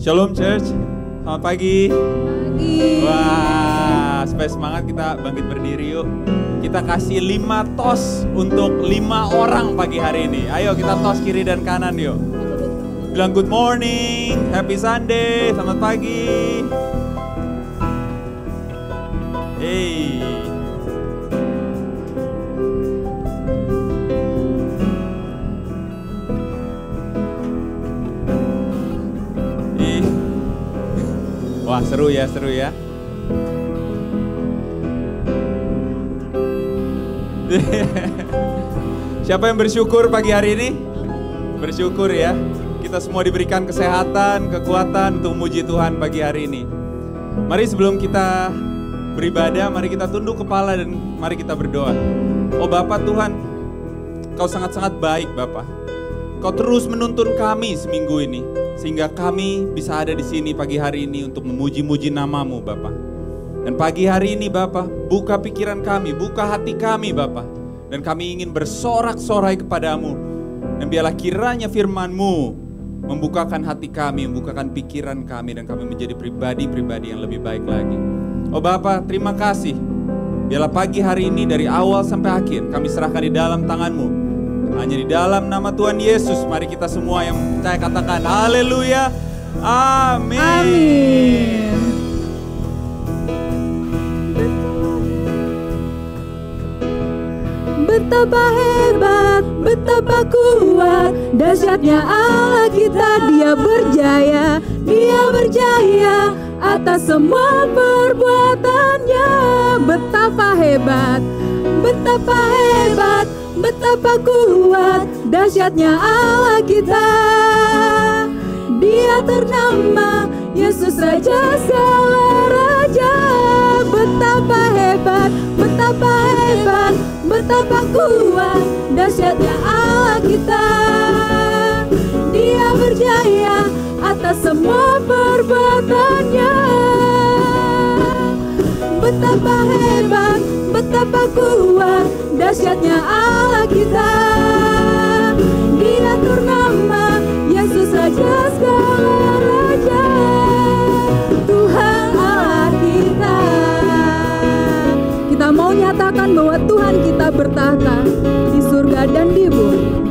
Shalom Church, selamat pagi. Pagi. Wah, supaya semangat kita bangkit berdiri yuk. Kita kasih 5 tos untuk 5 orang pagi hari ini. Ayo kita tos kiri dan kanan yuk. Bilang good morning, happy Sunday, selamat pagi. Hey. Wah, seru ya, seru ya. Siapa yang bersyukur pagi hari ini? Bersyukur ya. Kita semua diberikan kesehatan, kekuatan untuk memuji Tuhan pagi hari ini. Mari sebelum kita beribadah, mari kita tunduk kepala dan mari kita berdoa. Oh Bapa Tuhan, Kau sangat-sangat baik Bapa. Kau terus menuntun kami seminggu ini. Sehingga kami bisa ada di sini pagi hari ini untuk memuji-muji nama-Mu Bapa. Dan pagi hari ini Bapa, buka pikiran kami, buka hati kami Bapa. Dan kami ingin bersorak-sorai kepadamu. Dan biarlah kiranya firman-Mu membukakan hati kami, membukakan pikiran kami. Dan kami menjadi pribadi-pribadi yang lebih baik lagi. Oh Bapa, terima kasih. Biarlah pagi hari ini dari awal sampai akhir kami serahkan di dalam tangan-Mu. Hanya di dalam nama Tuhan Yesus, mari kita semua yang percaya katakan haleluya, amin. Amin. Betapa hebat, betapa kuat, dahsyatnya Allah kita, Dia berjaya atas semua perbuatannya. Betapa hebat, betapa hebat, betapa kuat, dahsyatnya Allah kita. Dia ternama, Yesus Raja segala raja. Betapa hebat, betapa hebat, betapa kuat, dahsyatnya Allah kita. Dia berjaya atas semua perbuatannya. Betapa hebat, betapa kuat, dahsyatnya Allah kita. Dia ternama, Yesus Raja segala raja. Tuhan Allah kita. Kita mau nyatakan bahwa Tuhan kita bertahta di surga dan di bumi.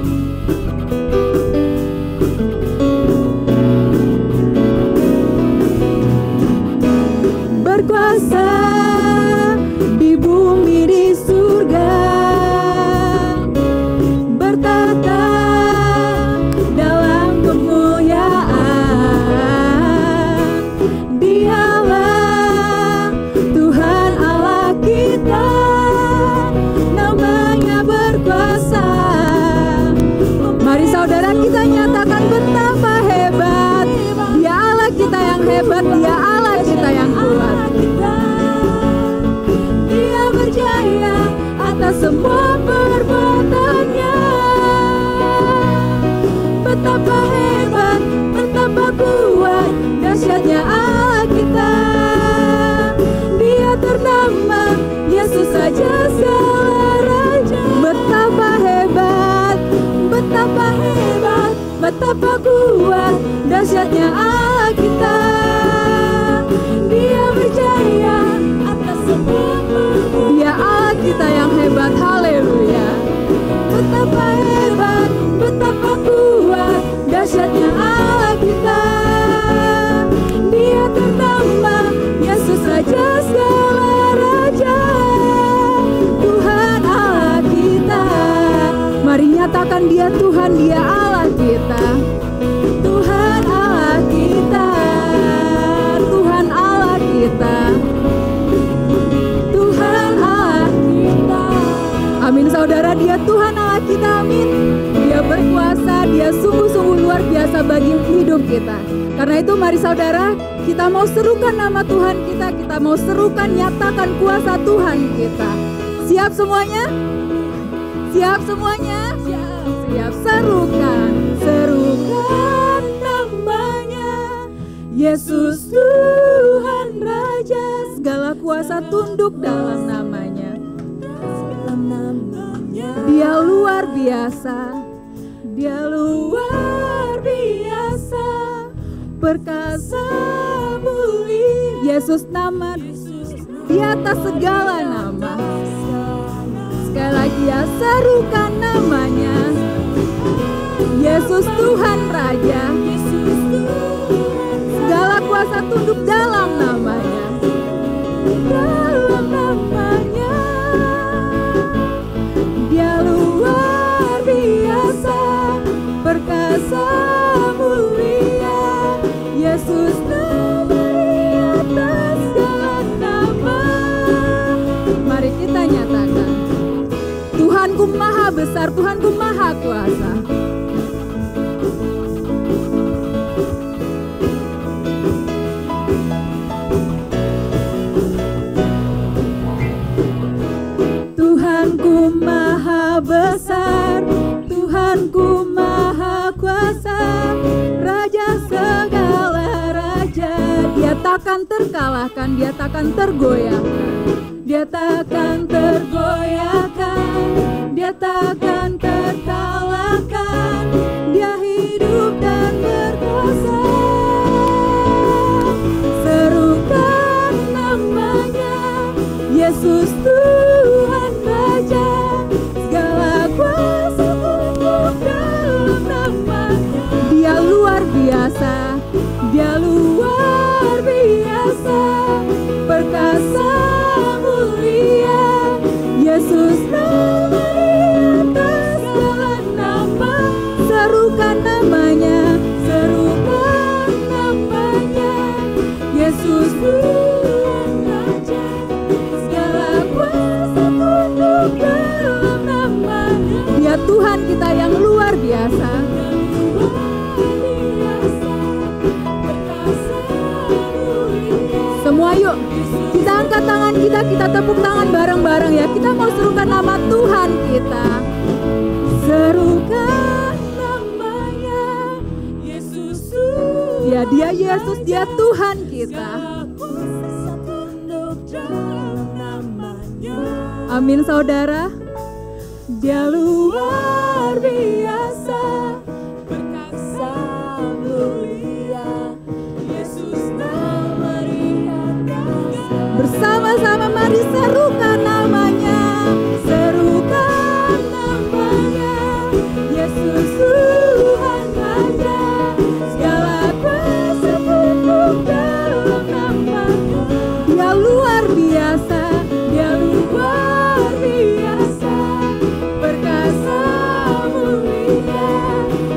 Berkuasa di bumi, di surga, bertahta dalam kemuliaan. Dialah Tuhan Allah kita, namanya berkuasa. Mari saudara kita nyatakan betapa hebat, Dia Allah kita yang hebat, Dia Allah kita yang kuat. Dia berjaya atas semua perbuatannya. Betapa hebat, betapa kuat, dahsyatnya Allah kita. Dia ternama, Yesus Raja segala raja. Betapa hebat, betapa hebat, betapa kuat, dahsyatnya Allah kita. Dia berjaya atas semua perbuatan. Dia Allah kita yang hebat, haleluya. Betapa hebat, betapa kuat, dahsyatnya Allah kita. Dia ternama, Yesus Raja segala raja. Tuhan Allah kita. Mari nyatakan Dia Tuhan, Dia Allah kita. Tuhan Allah kita. Tuhan Allah kita. Tuhan Allah kita. Amin saudara, Dia Tuhan Allah kita, amin. Dia berkuasa, Dia sungguh-sungguh luar biasa bagi hidup kita. Karena itu mari saudara, kita mau serukan nama Tuhan kita. Kita mau serukan, nyatakan kuasa Tuhan kita. Siap semuanya? Siap semuanya? Siap, serukan, serukan namanya. Yesus Tuhan Raja, segala kuasa tunduk dalam namanya. Dia luar biasa, Dia luar biasa. perkasa mulia. Yesus nama di atas segala nama. Sekali lagi ya, serukan namanya. Yesus Tuhan Raja. Segala kuasa tunduk dalam namanya. Dalam namanya. Dia luar biasa, perkasa mulia. Yesus nama di atas segala nama. Mari kita nyatakan, Tuhanku maha besar, Tuhanku maha kuasa. Tuhanku maha besar, Tuhanku maha kuasa, Raja segala raja. Dia takkan terkalahkan, dia takkan tergoyahkan, dia takkan tergoyahkan, dia takkan terkalahkan. Dia hidup dan berkuasa. Serukan namanya, Yesus Tuhan Raja. Segala kuasa tunduk dalam namanya. Dia luar biasa, dia luar biasa, perkasa mulia. Yesus nama di atas segala nama. Serukan namanya, serukan namanya. Yesus Tuhan Raja. Segala kuasa tunduk dalam namanya. Dia Tuhan kita yang luar biasa. Semua yuk, kita angkat tangan kita tepuk tangan bareng-bareng ya. Kita mau serukan nama Tuhan kita. Serukan namanya, Yesus. Ya, dia Yesus, dia Tuhan kita. Amin saudara. Dia luar biasa, perkasa mulia. Yesus nama di atas. Bersama-sama mari serukan namanya, serukan namanya. Yesus Tuhan Raja. Segala kuasa tunduk dalam namanya. Dia luar biasa, dia luar biasa, perkasa mulia.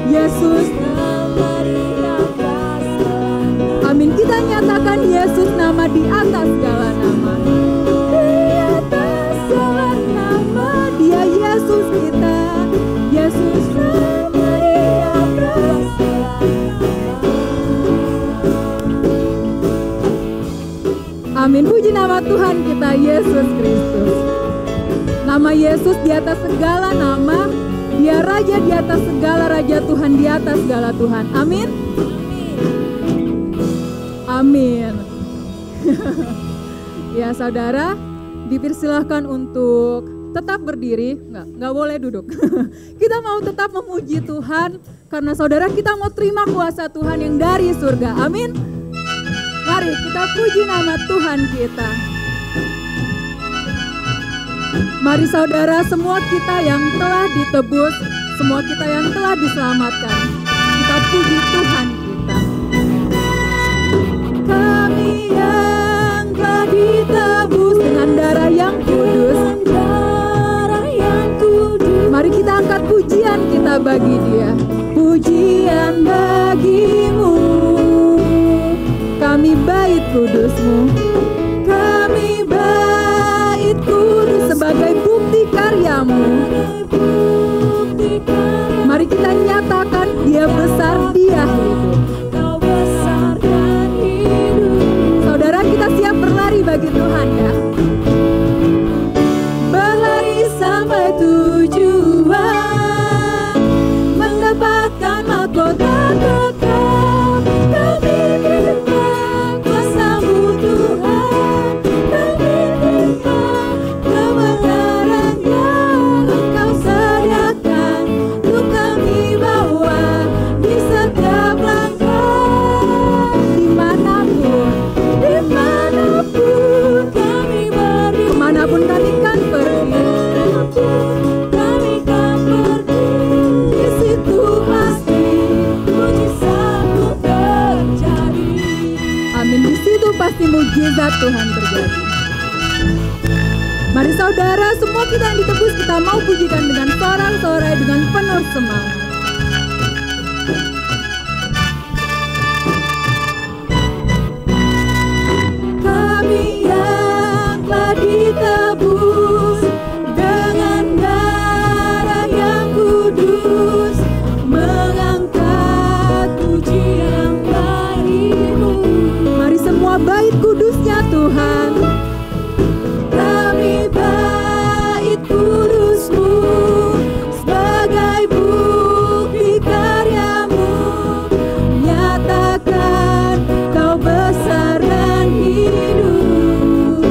Yesus nama di atas. Amin, kita nyatakan Yesus nama di atas segala nama. Di atas segala nama, dia Yesus kita. Yesus nama di atas segala nama. Amin, puji nama Tuhan kita Yesus Kristus. Nama Yesus di atas segala nama. Dia Raja di atas segala raja, Tuhan di atas segala Tuhan. Amin. Amin. Ya saudara, dipersilahkan untuk tetap berdiri, nggak boleh duduk. Kita mau tetap memuji Tuhan, karena saudara kita mau terima kuasa Tuhan yang dari surga. Amin. Mari kita puji nama Tuhan kita. Mari saudara, semua kita yang telah ditebus, semua kita yang telah diselamatkan, kita puji Tuhan kita. Kami yang telah ditebus dengan darah yang kudus. Mari kita angkat pujian kita bagi Dia. Pujian bagimu, kami bait kudus-Mu. Kami bait kudus sebagai bukti karya-Mu. Mari kita nyatakan Dia besar, Dia hidup. Saudara, kita siap berlari bagi Tuhan ya. Berlari sampai tujuan, mendapatkan mahkota kekal. Kami terima kuasa-Mu Tuhan. Kami terima kebenaran yang Engkau sediakan untuk kami bawa di setiap Tuhan terjadi. Mari saudara, semua kita yang ditebus, kita mau pujikan dengan sorak-sorai dengan penuh semangat. Kami yang telah ditebus dengan darah yang kudus, mengangkat pujian bagimu. Mari semua bait kudusnya Tuhan. Kami bait kudusmu sebagai bukti karyamu, nyatakan kau besar dan hidup.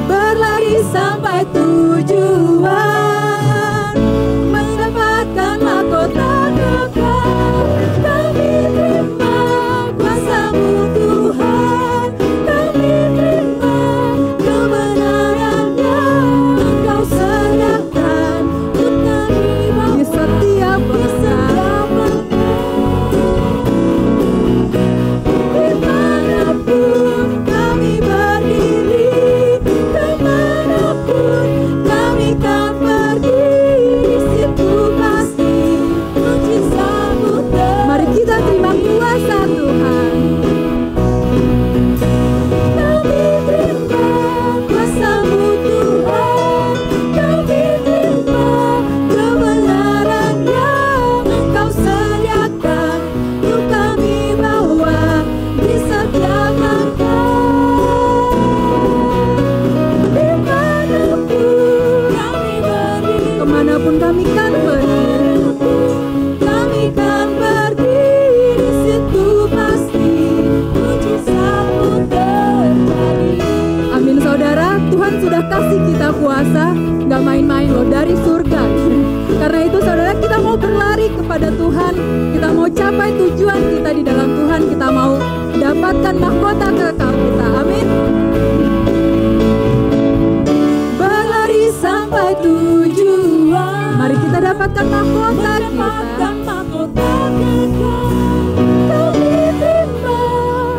Berlari sampai tujuan, mendapatkan mahkota kekal. Kami terima kuasa-Mu Tuhan, kami terima kebenaran yang Engkau sediakan untuk kami bawa di setiap langkah. Dimanapun kami berdiri, kemanapun kami kan pergi, di situ pasti mujizat-Mu terjadi. Mari kita terima kuasa Tuhan. Kami terima kuasa-Mu Tuhan, kami terima kebenaran yang Engkau sediakan untuk kami bawa di setiap langkah. Dimanapun kami berdiri, kemanapun kami kan pergi, di situ pasti mujizat-Mu terjadi. Amin saudara, Tuhan sudah kasih kita kuasa, gak main-main loh, dari surga. Karena itu saudara, kita mau berlari kepada Tuhan, kita mau capai tujuan kita di dalam Tuhan, kita mau dapatkan mahkota kekal kita. Amin. Berlari sampai tujuan, mari kita dapatkan mahkota kita. Kami terima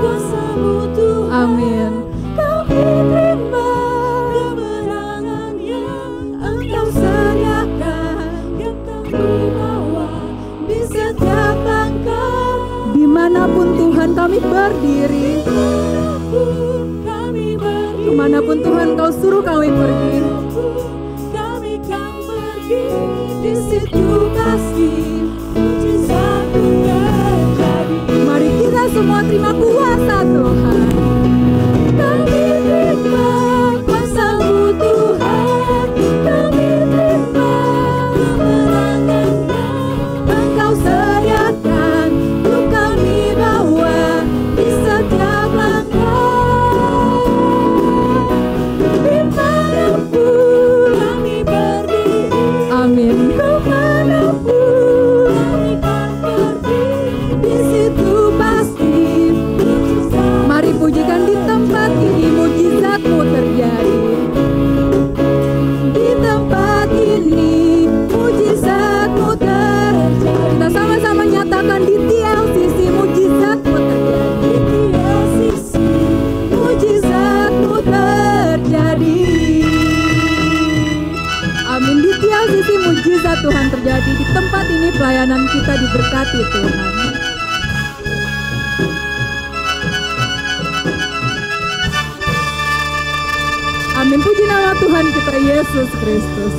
kuasa-Mu Tuhan. Amin. Kami terima kebenaran yang Engkau sediakan, yang kami bawa di setiap langkah. Dimanapun Tuhan kami berdiri, kemanapun Tuhan Kau suruh kami pergi, kami kan pergi, di situ pasti mujizat-Mu terjadi. Mari kita semua terima kuasa Tuhan. Kami terima kuasa-Mu Tuhan, kami terima kebenaran yang Engkau sediakan untuk kami bawa di setiap langkah. Dimanapun kami berdiri, amin. Kemanapun kami kan pergi, di situ pasti mujizat. Mari pujikan di tempat ini, mujizat-Mu terjadi. Di tempat ini mujizat-Mu terjadi. Kita sama-sama nyatakan di TLCC mujizat-Mu terjadi. Di TLCC mujizat-Mu terjadi. Amin. Di TLCC mujizat Tuhan terjadi. Di tempat ini pelayanan kita diberkati Tuhan. Amin. Puji nama Tuhan kita Yesus Kristus.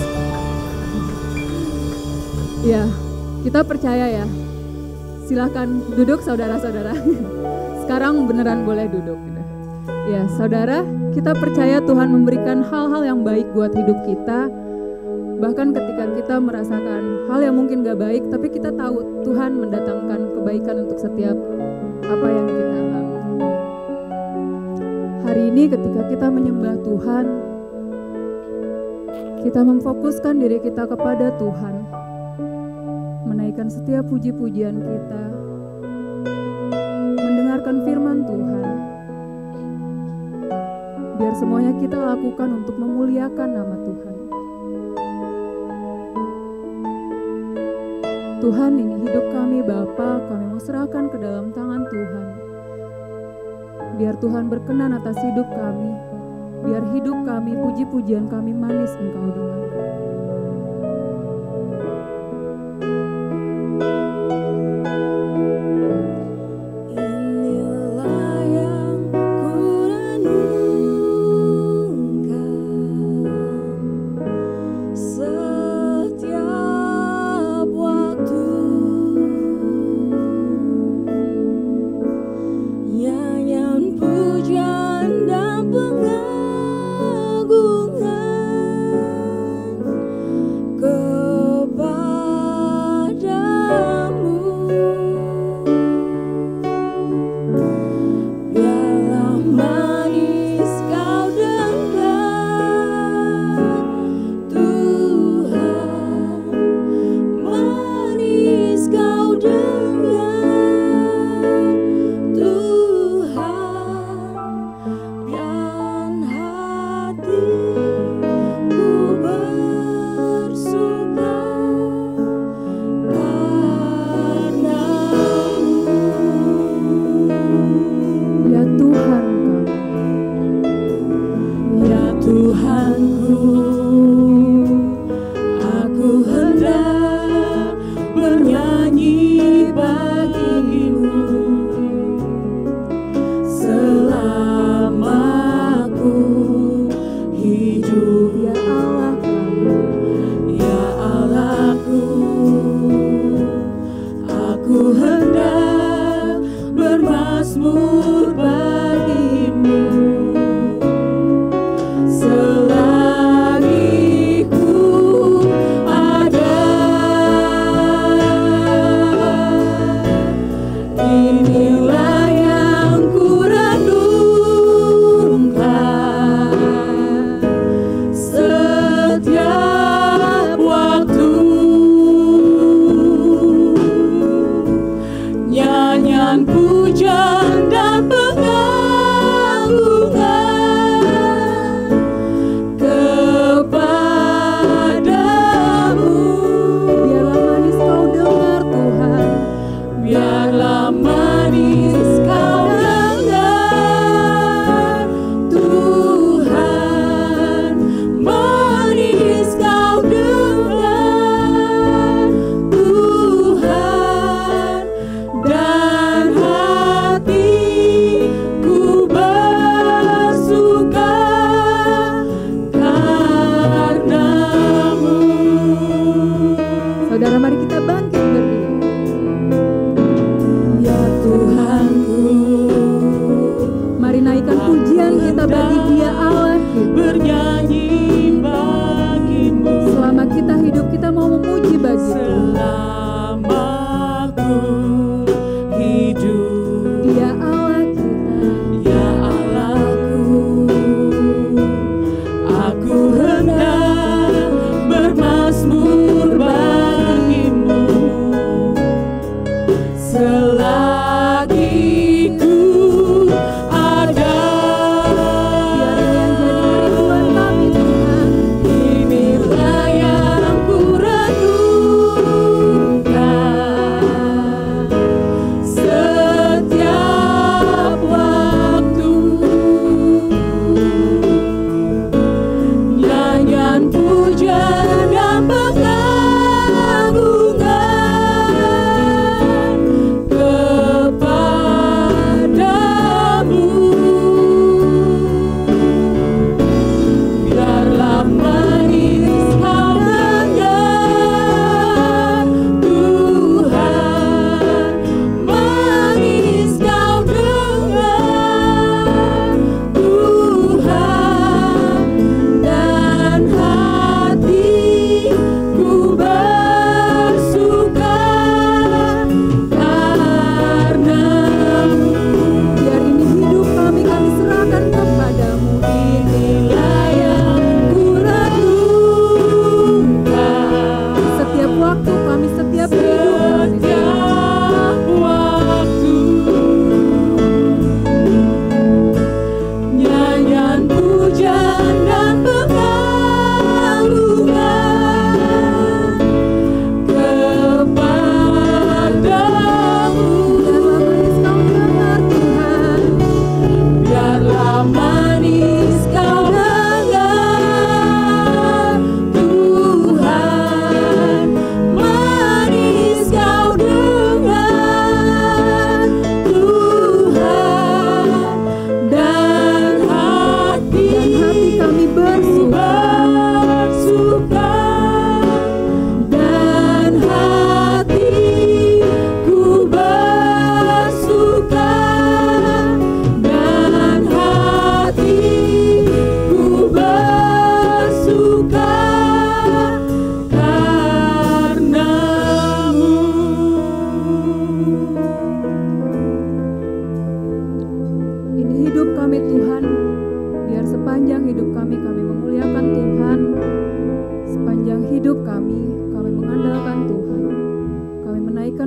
Ya, kita percaya ya. Silakan duduk saudara-saudara. Sekarang beneran boleh duduk. Ya, saudara, kita percaya Tuhan memberikan hal-hal yang baik buat hidup kita. Bahkan ketika kita merasakan hal yang mungkin gak baik, tapi kita tahu Tuhan mendatangkan kebaikan untuk setiap apa yang kita alami. Hari ini ketika kita menyembah Tuhan, kita memfokuskan diri kita kepada Tuhan, menaikkan setiap puji-pujian kita, mendengarkan firman Tuhan. Biar semuanya kita lakukan untuk memuliakan nama Tuhan. Tuhan, ini hidup kami Bapa, kami mau serahkan ke dalam tangan Tuhan. Biar Tuhan berkenan atas hidup kami. Biar hidup kami, puji-pujian kami manis Engkau dengar.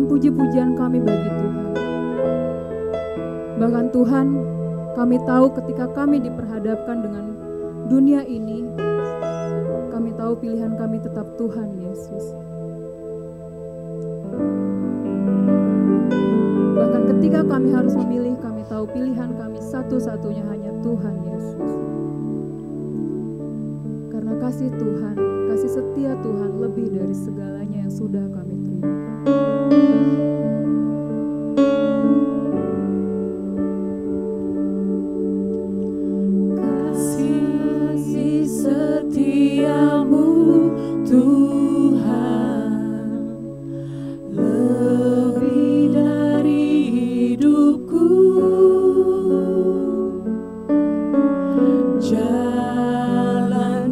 puji-pujian kami bagi Tuhan. Bahkan Tuhan, kami tahu ketika kami diperhadapkan dengan dunia ini, kami tahu pilihan kami tetap Tuhan Yesus. Bahkan ketika kami harus memilih, kami tahu pilihan kami satu-satunya hanya Tuhan Yesus. Karena kasih Tuhan, kasih setia Tuhan lebih dari segalanya yang sudah kami terima. Kasih setiamu Tuhan lebih dari hidupku.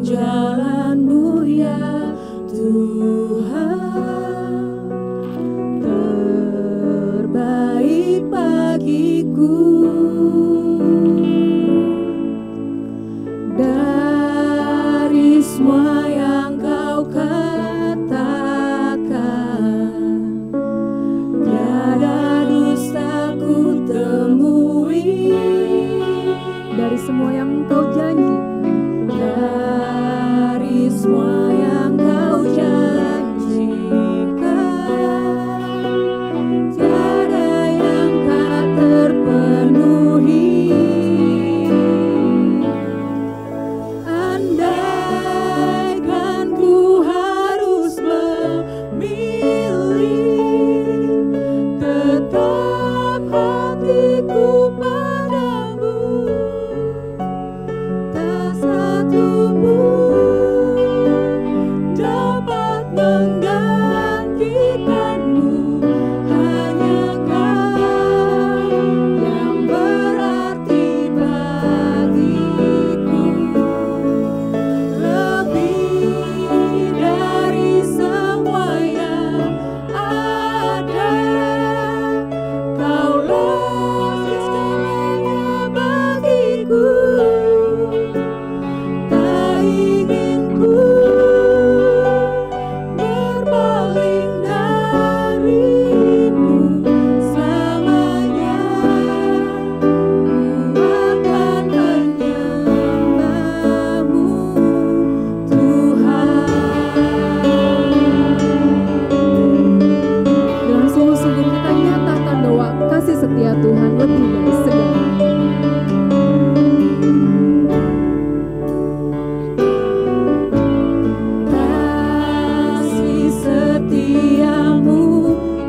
Jalan-jalanmu ya Tuhan terbaik bagiku. Dari semua yang kau katakan, tiada dustaku temui. Dari semua yang kau janjikan, dari semua yang kau janjikan, tiada yang tak terpenuhi. Andaikan ku harus memilih, tetap hatiku padamu. Tak satu pun dapat menggantikanmu. Hanya Kau yang berarti bagiku. Lebih dari semua yang ada, Kaulah segalanya bagiku. Tak ingin ku berpaling darimu selamanya. Ku akan menyembahmu Tuhan. dengan sungguh-sungguh kita nyatakan bahwa kasih setia Tuhan lebih dari segalanya. Kasih setiamu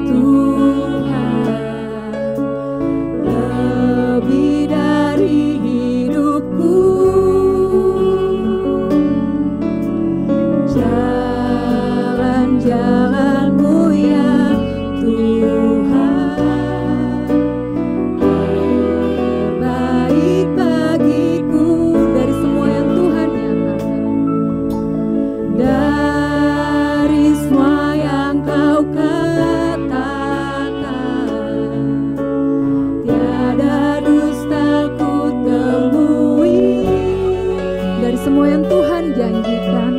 Tuhan lebih dari hidupku. Jalan-jalanmu ya Tuhan terbaik bagiku. Dari semua yang Tuhan nyatakan, Dari semua yang kau katakan, tiada dustaku temui. dari semua yang Tuhan janjikan,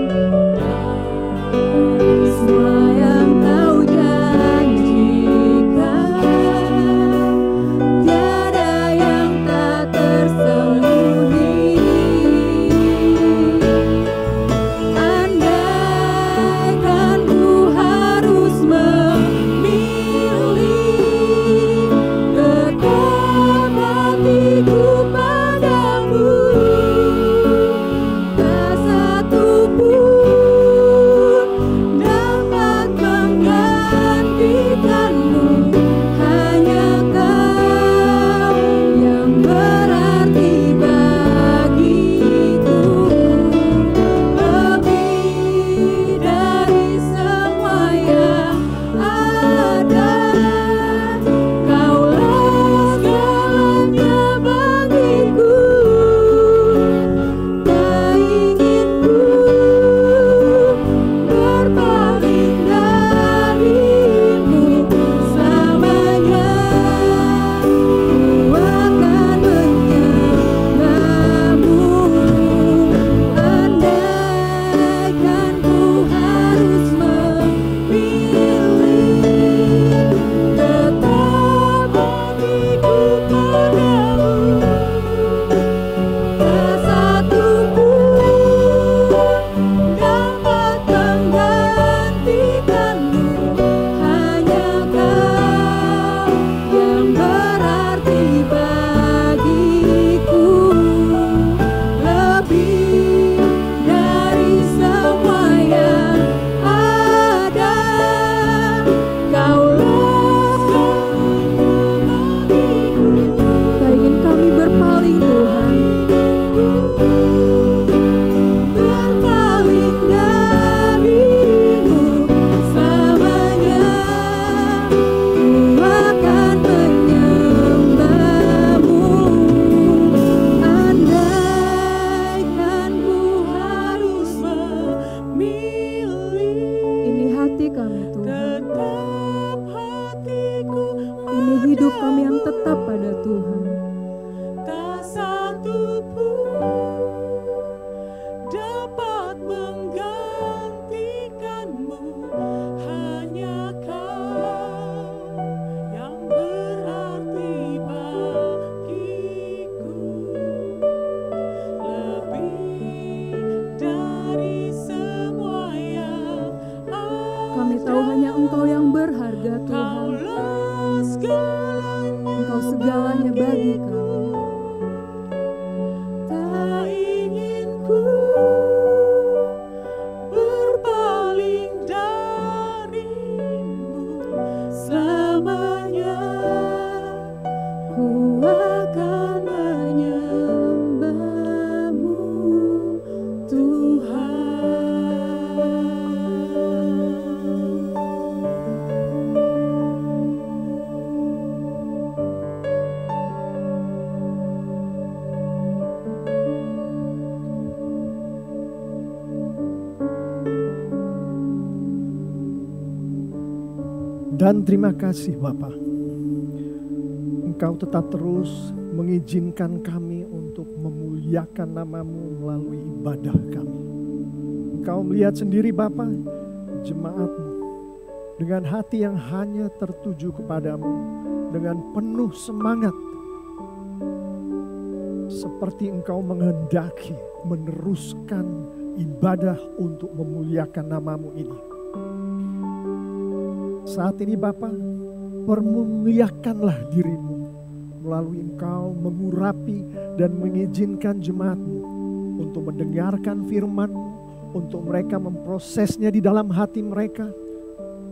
Semua yang kau janjikan, tiada yang tak tersembunyi. Andaikan ku harus memilih, tetap hatiku padamu. Tak satu pun hati kami Tuhan. tetap hatiku Ini hidup kami yang tetap pada Tuhan. tak satu pun dapat menggantikanmu, hanya Kau yang berarti bagiku, lebih dari semua yang Kami tahu hanya Engkau yang berharga Tuhan. Kaulah segalanya. Engkau segalanya bagi kami. Tak ingin ku berpaling darimu selamanya. Ku akan menyembahmu Tuhan. Dan terima kasih Bapa, Engkau tetap terus mengizinkan kami untuk memuliakan nama-Mu melalui ibadah kami. Engkau melihat sendiri Bapa, jemaat-Mu dengan hati yang hanya tertuju kepadamu, dengan penuh semangat. Seperti Engkau menghendaki meneruskan ibadah untuk memuliakan nama-Mu ini. Saat ini Bapa, permuliakanlah diri-Mu melalui Engkau mengurapi dan mengizinkan jemaat-Mu untuk mendengarkan firman-Mu, untuk mereka memprosesnya di dalam hati mereka.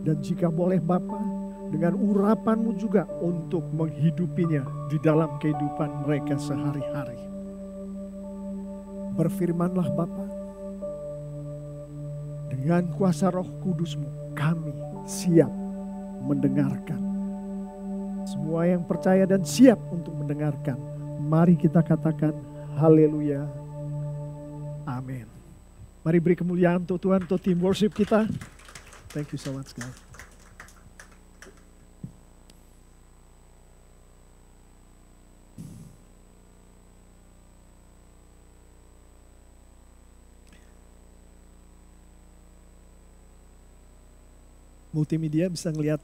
Dan jika boleh Bapa, dengan urapan-Mu juga untuk menghidupinya di dalam kehidupan mereka sehari-hari. Berfirmanlah Bapa, dengan kuasa Roh Kudus-Mu kami siap mendengarkan. Semua yang percaya dan siap untuk mendengarkan, mari kita katakan haleluya, amin. Mari beri kemuliaan untuk Tuhan, untuk tim worship kita. Thank you so much guys. Multimedia bisa ngelihat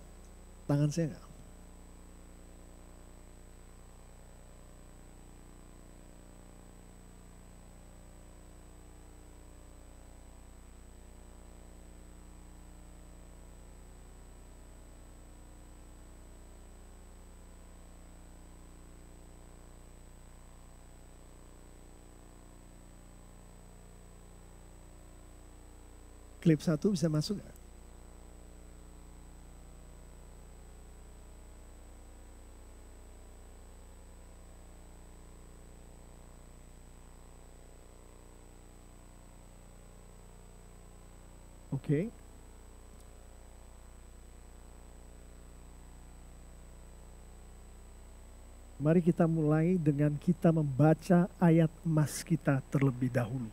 tangan saya nggak? Klip 1 bisa masuk nggak? Oke. Mari kita mulai dengan kita membaca ayat emas kita terlebih dahulu.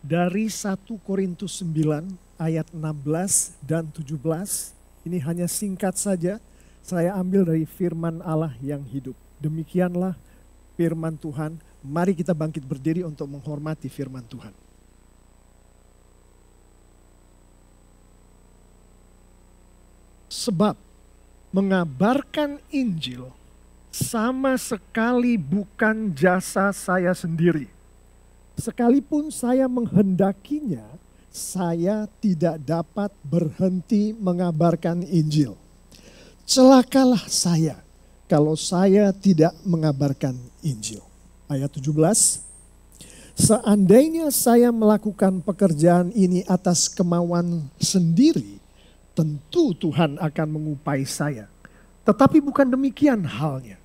Dari 1 Korintus 9 ayat 16 dan 17, ini hanya singkat saja, saya ambil dari firman Allah yang hidup. Demikianlah firman Tuhan, mari kita bangkit berdiri untuk menghormati firman Tuhan. Sebab mengabarkan Injil sama sekali bukan jasa saya sendiri. Sekalipun saya menghendakinya, saya tidak dapat berhenti mengabarkan Injil. Celakalah saya kalau saya tidak mengabarkan Injil. Ayat 17. Seandainya saya melakukan pekerjaan ini atas kemauan sendiri, tentu Tuhan akan mengupai saya. Tetapi bukan demikian halnya.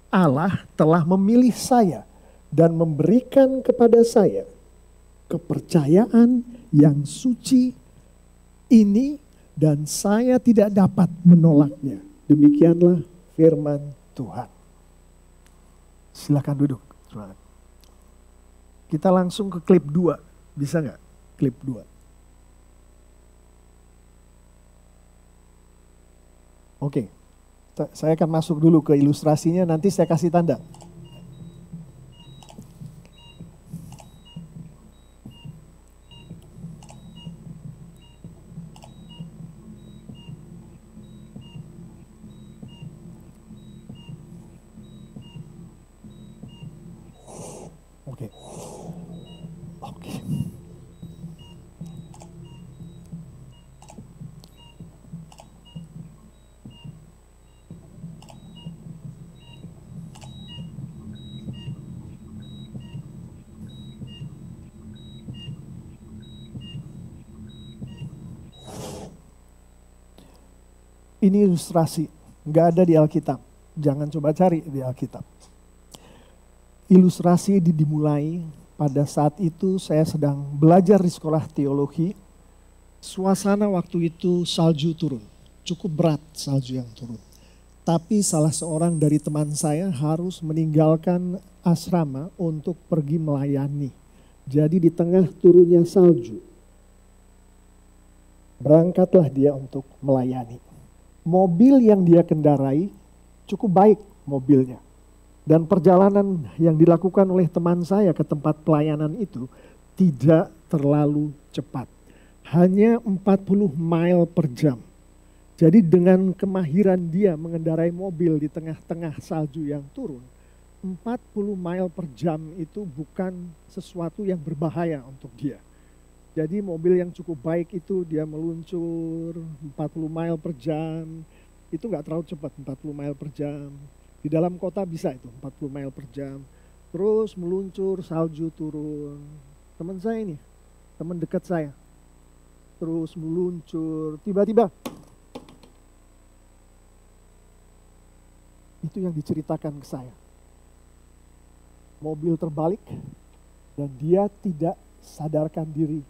Allah telah memilih saya dan memberikan kepada saya kepercayaan yang suci ini dan saya tidak dapat menolaknya. Demikianlah firman Tuhan. Silakan duduk. Kita langsung ke klip 2. Bisa nggak? Klip 2. Oke, saya akan masuk dulu ke ilustrasinya, nanti saya kasih tanda. Oke. Oke. Ini ilustrasi, nggak ada di Alkitab. Jangan coba cari di Alkitab. Ilustrasi dimulai pada saat itu saya sedang belajar di sekolah teologi. Suasana waktu itu salju turun, cukup berat salju yang turun. Tapi salah seorang dari teman saya harus meninggalkan asrama untuk pergi melayani. Jadi di tengah turunnya salju, berangkatlah dia untuk melayani. Mobil yang dia kendarai cukup baik mobilnya. Dan perjalanan yang dilakukan oleh teman saya ke tempat pelayanan itu tidak terlalu cepat. Hanya 40 mile per jam. Jadi dengan kemahiran dia mengendarai mobil di tengah-tengah salju yang turun, 40 mile per jam itu bukan sesuatu yang berbahaya untuk dia. Jadi mobil yang cukup baik itu dia meluncur 40 mile per jam, itu nggak terlalu cepat 40 mile per jam. Di dalam kota bisa itu 40 mile per jam. Terus meluncur, salju turun. Teman saya ini, teman dekat saya. Terus meluncur, tiba-tiba. Itu yang diceritakan ke saya. Mobil terbalik dan dia tidak sadarkan diri.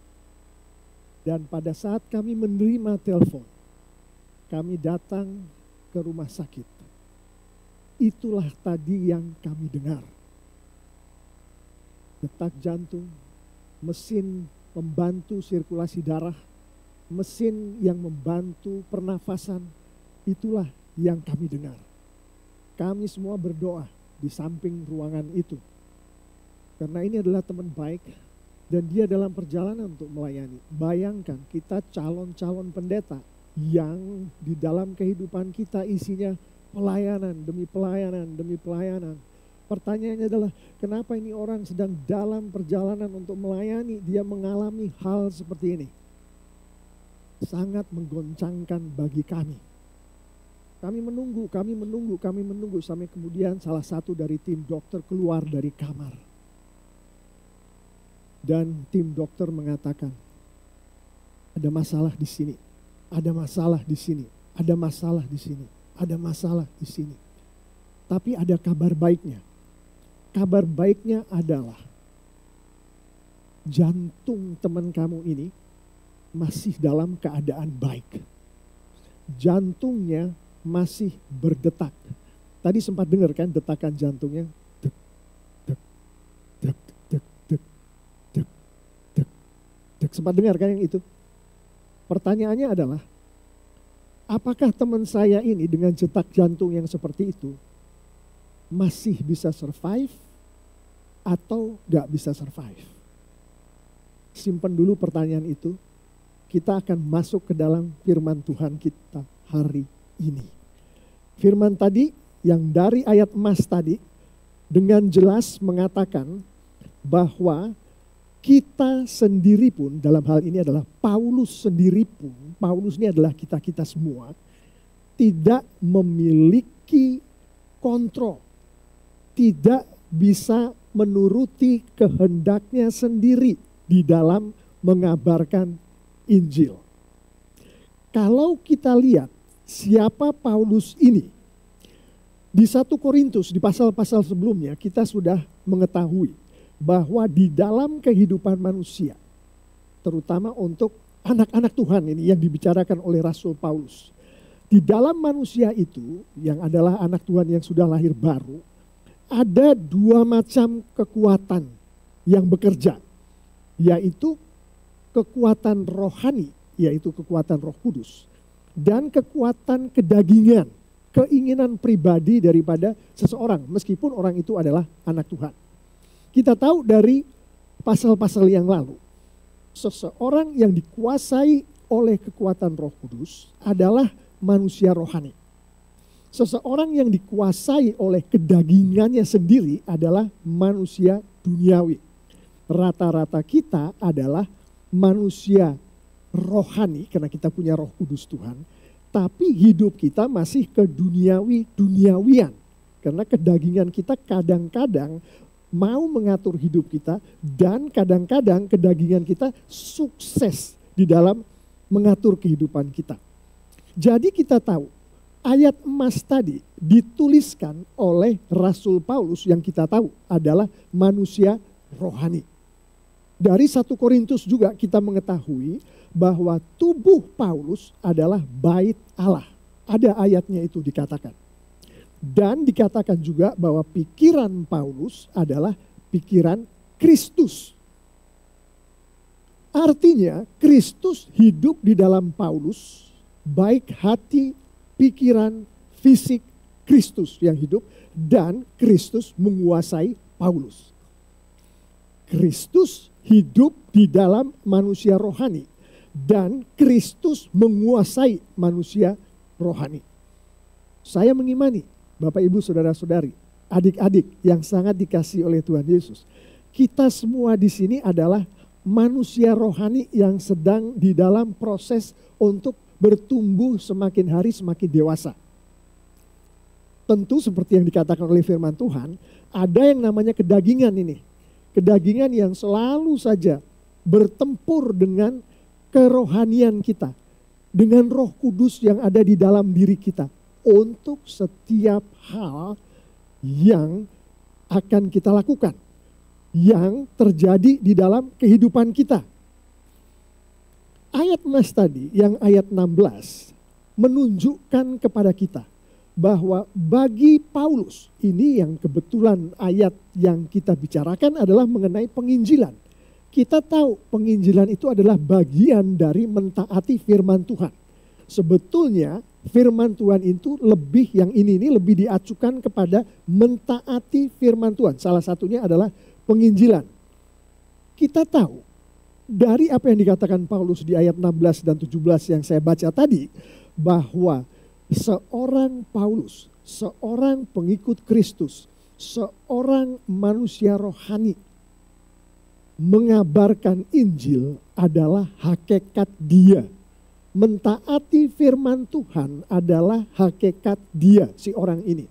Dan pada saat kami menerima telepon, kami datang ke rumah sakit. Itulah tadi yang kami dengar. Detak jantung, mesin membantu sirkulasi darah, mesin yang membantu pernafasan, itulah yang kami dengar. Kami semua berdoa di samping ruangan itu. Karena ini adalah teman baik dan dia dalam perjalanan untuk melayani. Bayangkan kita calon-calon pendeta yang di dalam kehidupan kita isinya pelayanan demi pelayanan demi pelayanan. Pertanyaannya adalah kenapa ini orang sedang dalam perjalanan untuk melayani dia mengalami hal seperti ini. Sangat menggoncangkan bagi kami. Kami menunggu sampai kemudian salah satu dari tim dokter keluar dari kamar. Dan tim dokter mengatakan, ada masalah di sini, ada masalah di sini, ada masalah di sini, ada masalah di sini. Tapi ada kabar baiknya. Kabar baiknya adalah jantung teman kamu ini masih dalam keadaan baik. Jantungnya masih berdetak. Tadi sempat dengar kan detakan jantungnya? Dek, dek, dek, dek, dek, dek, dek, dek. Sempat dengar kan yang itu? Pertanyaannya adalah, apakah teman saya ini dengan detak jantung yang seperti itu masih bisa survive atau gak bisa survive? Simpan dulu pertanyaan itu. Kita akan masuk ke dalam firman Tuhan kita hari ini. Firman tadi yang dari ayat emas tadi dengan jelas mengatakan bahwa kita sendiri pun, dalam hal ini adalah Paulus sendiri pun, Paulus ini adalah kita-kita semua, tidak memiliki kontrol, tidak bisa menuruti kehendaknya sendiri di dalam mengabarkan Injil. Kalau kita lihat siapa Paulus ini, di 1 Korintus, di pasal-pasal sebelumnya kita sudah mengetahui bahwa di dalam kehidupan manusia, terutama untuk anak-anak Tuhan ini yang dibicarakan oleh Rasul Paulus. Di dalam manusia itu yang adalah anak Tuhan yang sudah lahir baru, ada 2 macam kekuatan yang bekerja, yaitu kekuatan rohani, yaitu kekuatan Roh Kudus, dan kekuatan kedagingan, keinginan pribadi daripada seseorang meskipun orang itu adalah anak Tuhan. Kita tahu dari pasal-pasal yang lalu, seseorang yang dikuasai oleh kekuatan Roh Kudus adalah manusia rohani. Seseorang yang dikuasai oleh kedagingannya sendiri adalah manusia duniawi. Rata-rata kita adalah manusia rohani karena kita punya Roh Kudus Tuhan, tapi hidup kita masih ke duniawian. Karena kedagingan kita kadang-kadang mau mengatur hidup kita dan kadang-kadang kedagingan kita sukses di dalam mengatur kehidupan kita. Jadi kita tahu ayat emas tadi dituliskan oleh Rasul Paulus yang kita tahu adalah manusia rohani. Dari 1 Korintus juga kita mengetahui bahwa tubuh Paulus adalah bait Allah. Ada ayatnya itu dikatakan. Dan dikatakan juga bahwa pikiran Paulus adalah pikiran Kristus. Artinya Kristus hidup di dalam Paulus, baik hati, pikiran, fisik Kristus yang hidup dan Kristus menguasai Paulus. Kristus hidup di dalam manusia rohani dan Kristus menguasai manusia rohani. Saya mengimani Bapak Ibu Saudara-saudari, adik-adik yang sangat dikasihi oleh Tuhan Yesus. Kita semua di sini adalah manusia rohani yang sedang di dalam proses untuk bertumbuh semakin hari semakin dewasa. Tentu seperti yang dikatakan oleh firman Tuhan, ada yang namanya kedagingan ini. Kedagingan yang selalu saja bertempur dengan kerohanian kita. Dengan Roh Kudus yang ada di dalam diri kita. Untuk setiap hal yang akan kita lakukan. Yang terjadi di dalam kehidupan kita. Ayat emas tadi yang ayat 16 menunjukkan kepada kita bahwa bagi Paulus, ini yang kebetulan ayat yang kita bicarakan adalah mengenai penginjilan. Kita tahu penginjilan itu adalah bagian dari mentaati firman Tuhan. Sebetulnya firman Tuhan itu lebih, yang ini lebih diacukan kepada mentaati firman Tuhan. Salah satunya adalah penginjilan. Kita tahu dari apa yang dikatakan Paulus di ayat 16 dan 17 yang saya baca tadi, bahwa seorang Paulus, seorang pengikut Kristus, seorang manusia rohani mengabarkan Injil adalah hakikat dia. Mentaati firman Tuhan adalah hakikat dia, si orang ini.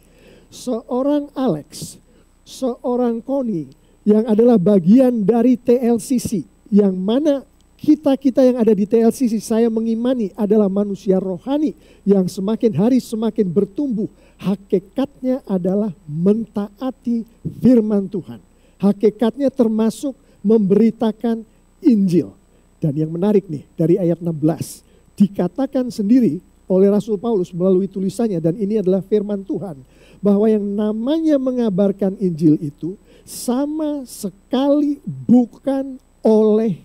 Seorang Alex, seorang Connie yang adalah bagian dari TLCC, yang mana kita yang ada di TLCC, saya mengimani adalah manusia rohani yang semakin hari semakin bertumbuh. Hakikatnya adalah mentaati firman Tuhan. Hakikatnya termasuk memberitakan Injil. Dan yang menarik nih dari ayat 16. Dikatakan sendiri oleh Rasul Paulus melalui tulisannya, dan ini adalah firman Tuhan. Bahwa yang namanya mengabarkan Injil itu sama sekali bukan oleh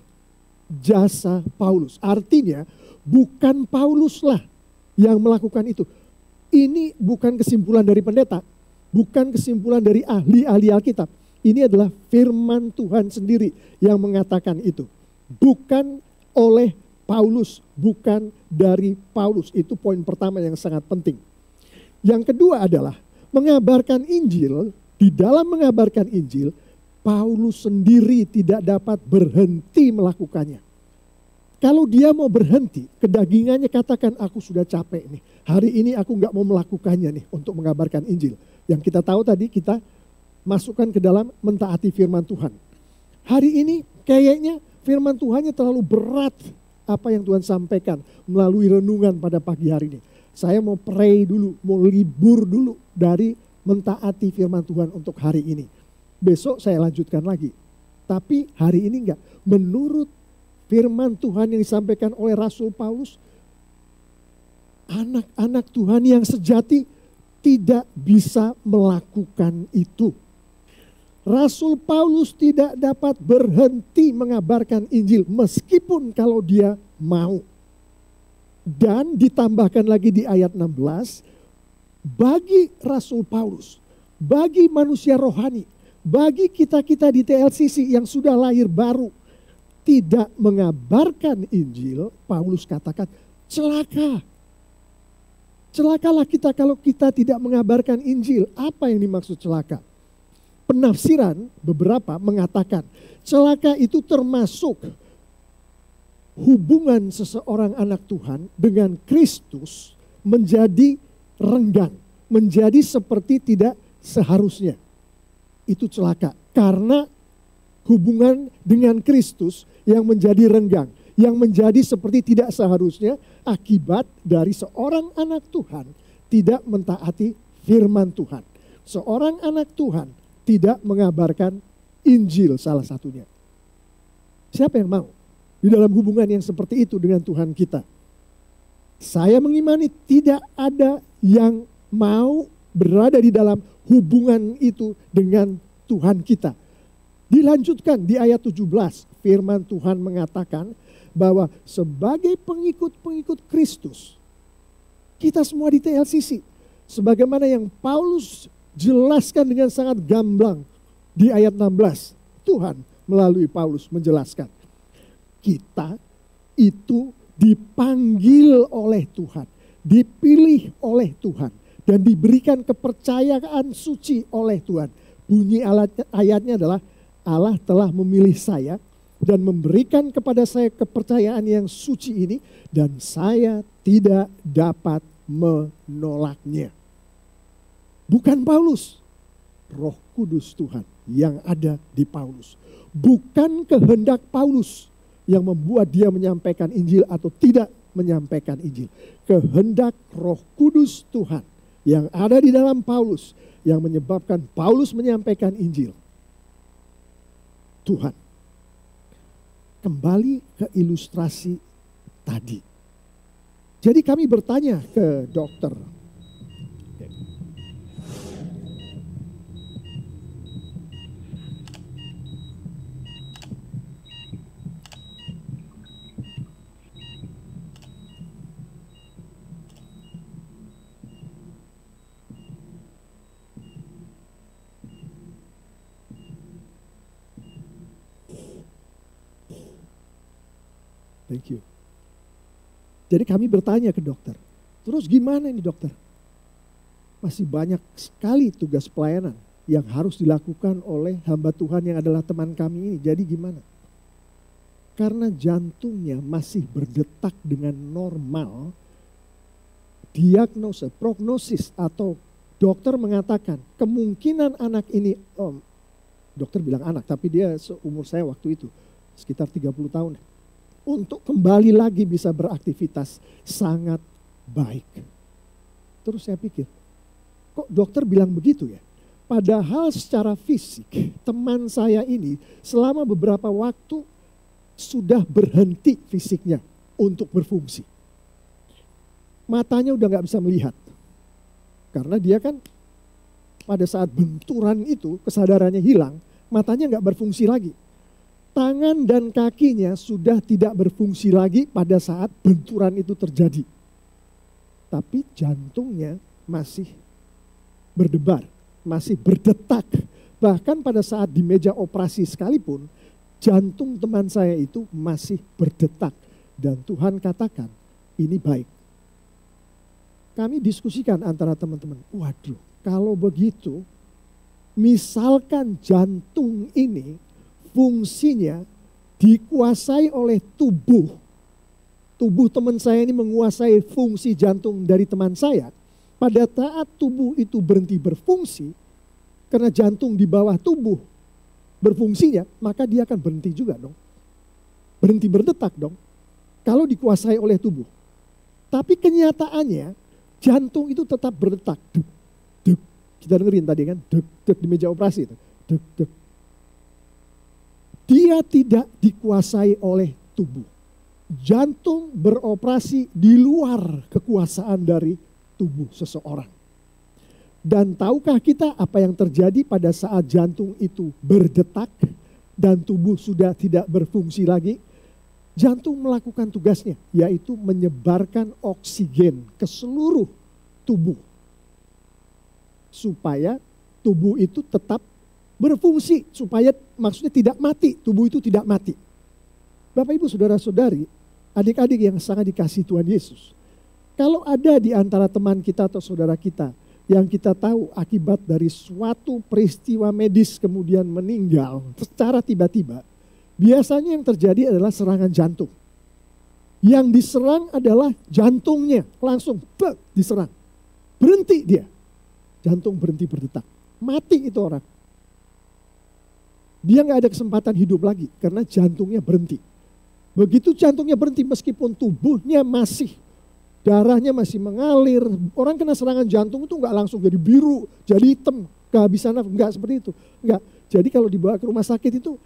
jasa Paulus. Artinya bukan Pauluslah yang melakukan itu. Ini bukan kesimpulan dari pendeta, bukan kesimpulan dari ahli-ahli Alkitab. Ini adalah firman Tuhan sendiri yang mengatakan itu. Bukan oleh Paulus, bukan dari Paulus. Itu poin pertama yang sangat penting. Yang kedua adalah mengabarkan Injil. Di dalam mengabarkan Injil, Paulus sendiri tidak dapat berhenti melakukannya. Kalau dia mau berhenti, kedagingannya katakan aku sudah capek nih. Hari ini aku gak mau melakukannya nih untuk mengabarkan Injil. Yang kita tahu tadi kita masukkan ke dalam mentaati firman Tuhan. Hari ini kayaknya firman Tuhannya terlalu berat apa yang Tuhan sampaikan melalui renungan pada pagi hari ini. Saya mau pray dulu, mau libur dulu dari mentaati firman Tuhan untuk hari ini. Besok saya lanjutkan lagi. Tapi hari ini enggak. Menurut firman Tuhan yang disampaikan oleh Rasul Paulus, anak-anak Tuhan yang sejati tidak bisa melakukan itu. Rasul Paulus tidak dapat berhenti mengabarkan Injil meskipun kalau dia mau. Dan ditambahkan lagi di ayat 16, bagi Rasul Paulus, bagi manusia rohani, bagi kita-kita di TLCC yang sudah lahir baru, tidak mengabarkan Injil, Paulus katakan celaka. Celakalah kita kalau kita tidak mengabarkan Injil. Apa yang dimaksud celaka? Penafsiran beberapa mengatakan celaka itu termasuk hubungan seseorang anak Tuhan dengan Kristus menjadi renggang, menjadi seperti tidak seharusnya. Itu celaka karena hubungan dengan Kristus yang menjadi renggang, yang menjadi seperti tidak seharusnya akibat dari seorang anak Tuhan tidak mentaati firman Tuhan. Seorang anak Tuhan tidak mengabarkan Injil salah satunya. Siapa yang mau di dalam hubungan yang seperti itu dengan Tuhan kita? Saya mengimani tidak ada yang mau berada di dalam hubungan itu dengan Tuhan kita. Dilanjutkan di ayat 17, firman Tuhan mengatakan bahwa sebagai pengikut-pengikut Kristus, kita semua di TLCC, sebagaimana yang Paulus jelaskan dengan sangat gamblang di ayat 16, Tuhan melalui Paulus menjelaskan, kita itu dipanggil oleh Tuhan, dipilih oleh Tuhan, dan diberikan kepercayaan suci oleh Tuhan. Bunyi ayatnya adalah Allah telah memilih saya dan memberikan kepada saya kepercayaan yang suci ini dan saya tidak dapat menolaknya. Bukan Paulus, Roh Kudus Tuhan yang ada di Paulus. Bukan kehendak Paulus yang membuat dia menyampaikan Injil atau tidak menyampaikan Injil. Kehendak Roh Kudus Tuhan yang ada di dalam Paulus yang menyebabkan Paulus menyampaikan Injil. Tuhan. Kembali ke ilustrasi tadi. Jadi kami bertanya ke dokter. Thank you. Jadi kami bertanya ke dokter, terus gimana ini dokter? Masih banyak sekali tugas pelayanan yang harus dilakukan oleh hamba Tuhan yang adalah teman kami ini. Jadi gimana? Karena jantungnya masih berdetak dengan normal, diagnosa, prognosis atau dokter mengatakan kemungkinan anak ini, dokter bilang anak tapi dia seumur saya waktu itu, sekitar 30 tahun. Untuk kembali lagi bisa beraktivitas sangat baik. Terus saya pikir, kok dokter bilang begitu ya? Padahal secara fisik teman saya ini selama beberapa waktu sudah berhenti fisiknya untuk berfungsi. Matanya udah gak bisa melihat. Karena dia kan pada saat benturan itu kesadarannya hilang, matanya gak berfungsi lagi. Tangan dan kakinya sudah tidak berfungsi lagi pada saat benturan itu terjadi. Tapi jantungnya masih berdebar, masih berdetak. Bahkan pada saat di meja operasi sekalipun, jantung teman saya itu masih berdetak. Dan Tuhan katakan, ini baik. Kami diskusikan antara teman-teman, waduh kalau begitu, misalkan jantung ini fungsinya dikuasai oleh tubuh. Tubuh teman saya ini menguasai fungsi jantung dari teman saya. Pada saat tubuh itu berhenti berfungsi, karena jantung di bawah tubuh berfungsinya, maka dia akan berhenti juga dong. Berhenti berdetak dong. Kalau dikuasai oleh tubuh. Tapi kenyataannya jantung itu tetap berdetak. Duk, duk. Kita dengerin tadi kan, duk, duk di meja operasi itu. Duk, duk. Dia tidak dikuasai oleh tubuh. Jantung beroperasi di luar kekuasaan dari tubuh seseorang. Dan tahukah kita apa yang terjadi pada saat jantung itu berdetak dan tubuh sudah tidak berfungsi lagi? Jantung melakukan tugasnya, yaitu menyebarkan oksigen ke seluruh tubuh. Supaya tubuh itu tetap berfungsi, supaya maksudnya tidak mati, tubuh itu tidak mati. Bapak Ibu Saudara-saudari, adik-adik yang sangat dikasihi Tuhan Yesus. Kalau ada di antara teman kita atau saudara kita yang kita tahu akibat dari suatu peristiwa medis kemudian meninggal secara tiba-tiba, biasanya yang terjadi adalah serangan jantung. Yang diserang adalah jantungnya, langsung diserang. Berhenti dia, jantung berhenti berdetak. Mati itu orang. Dia gak ada kesempatan hidup lagi karena jantungnya berhenti. Begitu jantungnya berhenti meskipun tubuhnya masih, darahnya masih mengalir. Orang kena serangan jantung itu gak langsung jadi biru, jadi hitam, kehabisan nafas. Enggak seperti itu. Enggak. Jadi kalau dibawa ke rumah sakit itu,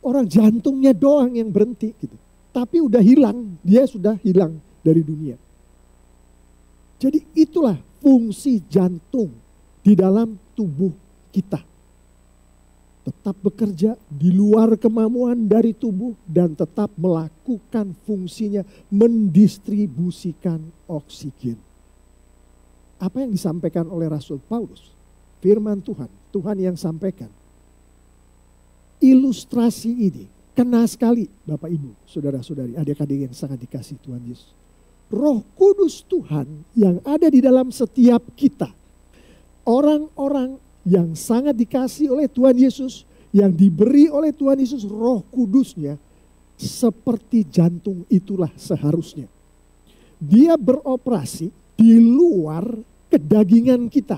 orang jantungnya doang yang berhenti gitu. Tapi udah hilang, dia sudah hilang dari dunia. Jadi itulah fungsi jantung di dalam tubuh kita. Tetap bekerja di luar kemampuan dari tubuh dan tetap melakukan fungsinya mendistribusikan oksigen. Apa yang disampaikan oleh Rasul Paulus? Firman Tuhan, Tuhan yang sampaikan. Ilustrasi ini kena sekali Bapak Ibu, saudara-saudari, adik-adik yang sangat dikasihi Tuhan Yesus. Roh Kudus Tuhan yang ada di dalam setiap kita. Orang-orang yang sangat dikasihi oleh Tuhan Yesus, yang diberi oleh Tuhan Yesus Roh Kudusnya, seperti jantung itulah seharusnya. Dia beroperasi di luar kedagingan kita.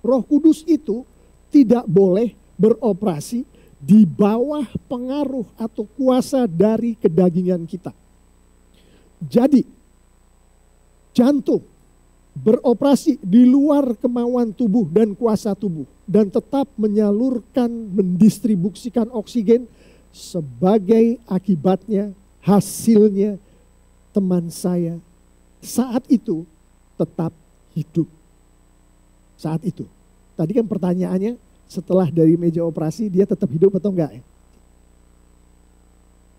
Roh Kudus itu tidak boleh beroperasi di bawah pengaruh atau kuasa dari kedagingan kita. Jadi, jantung beroperasi di luar kemauan tubuh dan kuasa tubuh dan tetap menyalurkan, mendistribusikan oksigen sebagai akibatnya, hasilnya teman saya saat itu tetap hidup. Saat itu. Tadi kan pertanyaannya, setelah dari meja operasi dia tetap hidup atau enggak?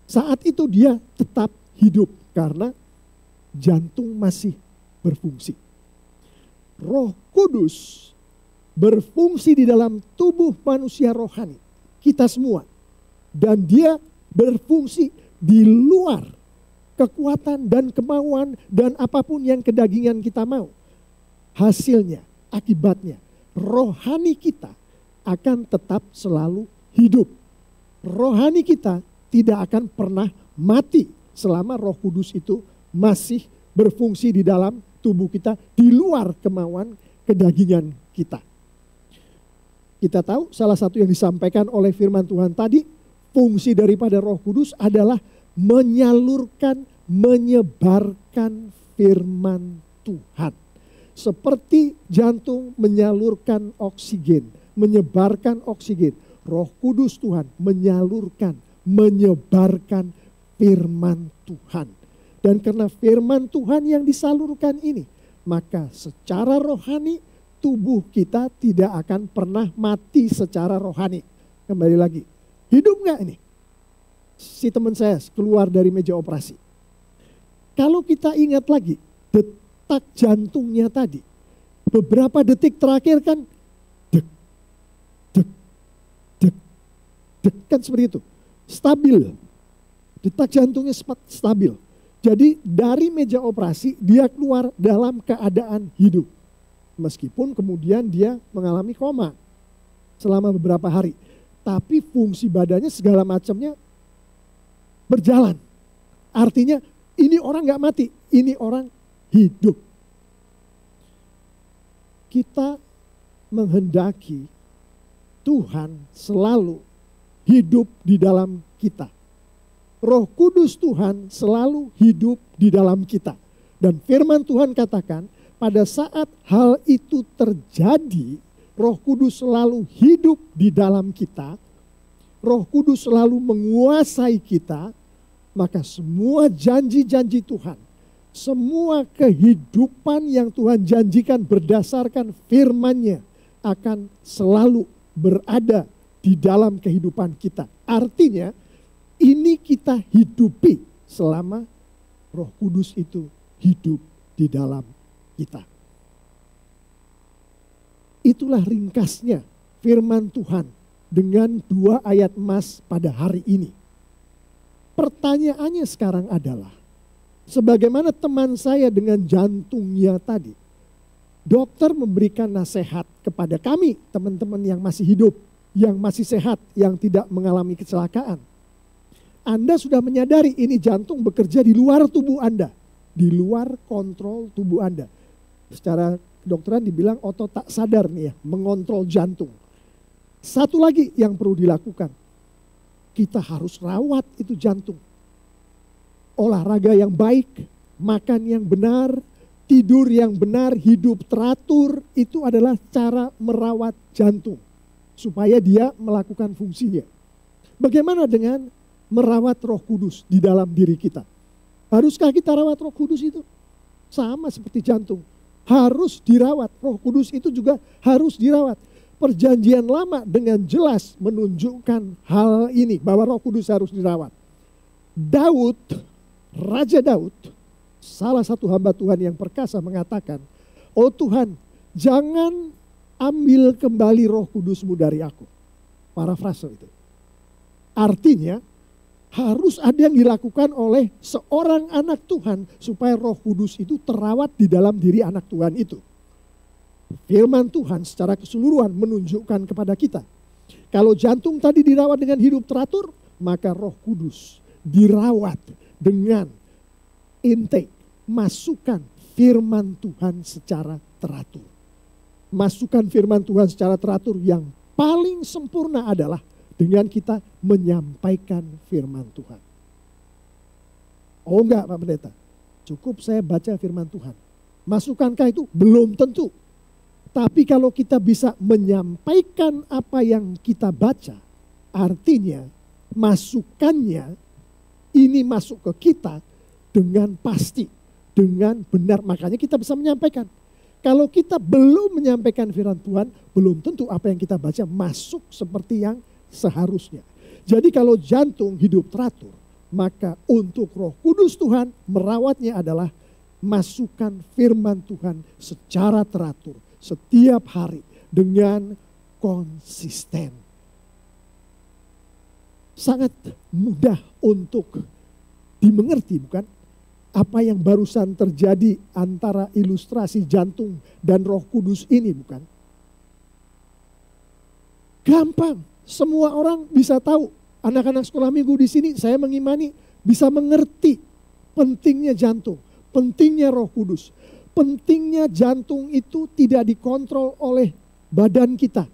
Saat itu dia tetap hidup karena jantung masih berfungsi. Roh Kudus berfungsi di dalam tubuh manusia rohani, kita semua. Dan dia berfungsi di luar kekuatan dan kemauan dan apapun yang kedagingan kita mau. Hasilnya, akibatnya, rohani kita akan tetap selalu hidup. Rohani kita tidak akan pernah mati selama Roh Kudus itu masih berfungsi di dalam tubuh kita di luar kemauan kedagingan kita. Kita tahu salah satu yang disampaikan oleh firman Tuhan tadi, fungsi daripada Roh Kudus adalah menyalurkan, menyebarkan firman Tuhan. Seperti jantung menyalurkan oksigen, menyebarkan oksigen. Roh Kudus Tuhan menyalurkan, menyebarkan firman Tuhan. Dan karena firman Tuhan yang disalurkan ini, maka secara rohani tubuh kita tidak akan pernah mati secara rohani. Kembali lagi, hidup gak ini? Si teman saya keluar dari meja operasi. Kalau kita ingat lagi detak jantungnya tadi, beberapa detik terakhir kan dek, dek, dek, dek, kan seperti itu. Stabil, detak jantungnya stabil. Jadi dari meja operasi dia keluar dalam keadaan hidup. Meskipun kemudian dia mengalami koma selama beberapa hari. Tapi fungsi badannya segala macamnya berjalan. Artinya ini orang gak mati, ini orang hidup. Kita menghendaki Tuhan selalu hidup di dalam kita. Roh Kudus Tuhan selalu hidup di dalam kita. Dan firman Tuhan katakan, pada saat hal itu terjadi, Roh Kudus selalu hidup di dalam kita. Roh Kudus selalu menguasai kita. Maka semua janji-janji Tuhan, semua kehidupan yang Tuhan janjikan berdasarkan firman-Nya akan selalu berada di dalam kehidupan kita. Artinya, ini kita hidupi selama Roh Kudus itu hidup di dalam kita. Itulah ringkasnya firman Tuhan dengan 2 ayat emas pada hari ini. Pertanyaannya sekarang adalah, sebagaimana teman saya dengan jantungnya tadi, dokter memberikan nasihat kepada kami, teman-teman yang masih hidup, yang masih sehat, yang tidak mengalami kecelakaan. Anda sudah menyadari ini jantung bekerja di luar tubuh Anda, di luar kontrol tubuh Anda. Secara kedokteran dibilang otot tak sadar nih ya, mengontrol jantung. Satu lagi yang perlu dilakukan, kita harus rawat itu jantung. Olahraga yang baik, makan yang benar, tidur yang benar, hidup teratur, itu adalah cara merawat jantung. Supaya dia melakukan fungsinya. Bagaimana dengan merawat Roh Kudus di dalam diri kita? Haruskah kita rawat Roh Kudus itu? Sama seperti jantung. Harus dirawat. Roh Kudus itu juga harus dirawat. Perjanjian Lama dengan jelas menunjukkan hal ini, bahwa Roh Kudus harus dirawat. Daud, Raja Daud, salah satu hamba Tuhan yang perkasa mengatakan, "Oh Tuhan, jangan ambil kembali Roh Kudus-Mu dari aku." Parafrase itu. Artinya, harus ada yang dilakukan oleh seorang anak Tuhan supaya Roh Kudus itu terawat di dalam diri anak Tuhan itu. Firman Tuhan secara keseluruhan menunjukkan kepada kita, kalau jantung tadi dirawat dengan hidup teratur, maka Roh Kudus dirawat dengan intake, masukan firman Tuhan secara teratur. Masukan firman Tuhan secara teratur yang paling sempurna adalah dengan kita menyampaikan firman Tuhan. Oh enggak Pak Pendeta, cukup saya baca firman Tuhan. Masukankah itu? Belum tentu. Tapi kalau kita bisa menyampaikan apa yang kita baca, artinya masukannya ini masuk ke kita dengan pasti, dengan benar. Makanya kita bisa menyampaikan. Kalau kita belum menyampaikan firman Tuhan, belum tentu apa yang kita baca masuk seperti yang seharusnya. Jadi kalau jantung hidup teratur, maka untuk Roh Kudus Tuhan merawatnya adalah masukan firman Tuhan secara teratur. Setiap hari dengan konsisten. Sangat mudah untuk dimengerti bukan? Apa yang barusan terjadi antara ilustrasi jantung dan Roh Kudus ini bukan? Gampang, semua orang bisa tahu. Anak-anak sekolah minggu di sini saya mengimani bisa mengerti pentingnya jantung, pentingnya Roh Kudus. Pentingnya jantung itu tidak dikontrol oleh badan kita.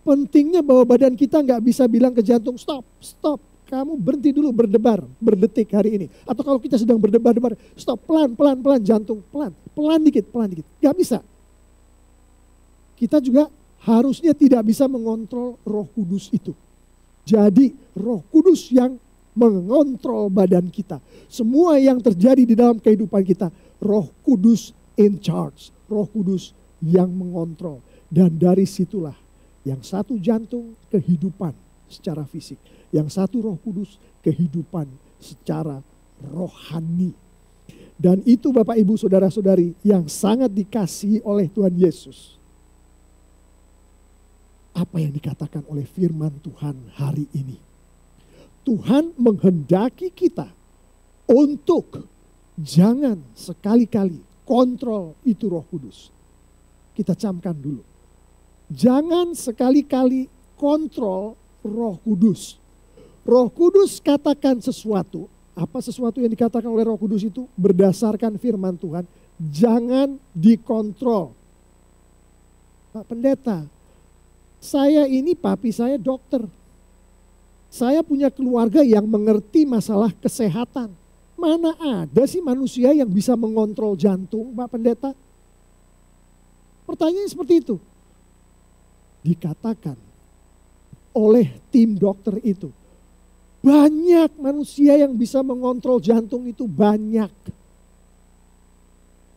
Pentingnya bahwa badan kita nggak bisa bilang ke jantung, stop, stop. Kamu berhenti dulu berdebar, berdetik hari ini. Atau kalau kita sedang berdebar-debar, stop, pelan, pelan, pelan, jantung, pelan. Pelan dikit, pelan dikit. Nggak bisa. Kita juga harusnya tidak bisa mengontrol Roh Kudus itu. Jadi Roh Kudus yang mengontrol badan kita. Semua yang terjadi di dalam kehidupan kita, Roh Kudus in charge, Roh Kudus yang mengontrol. Dan dari situlah yang satu jantung kehidupan secara fisik, yang satu Roh Kudus kehidupan secara rohani. Dan itu Bapak Ibu Saudara-saudari yang sangat dikasihi oleh Tuhan Yesus. Apa yang dikatakan oleh firman Tuhan hari ini. Tuhan menghendaki kita untuk jangan sekali-kali kontrol itu Roh Kudus. Kita camkan dulu. Jangan sekali-kali kontrol Roh Kudus. Roh Kudus katakan sesuatu. Apa sesuatu yang dikatakan oleh Roh Kudus itu? Berdasarkan firman Tuhan. Jangan dikontrol. Pak Pendeta, saya ini papi saya dokter. Saya punya keluarga yang mengerti masalah kesehatan. Mana ada sih manusia yang bisa mengontrol jantung, Pak Pendeta? Pertanyaannya seperti itu. Dikatakan oleh tim dokter itu, banyak manusia yang bisa mengontrol jantung itu, banyak.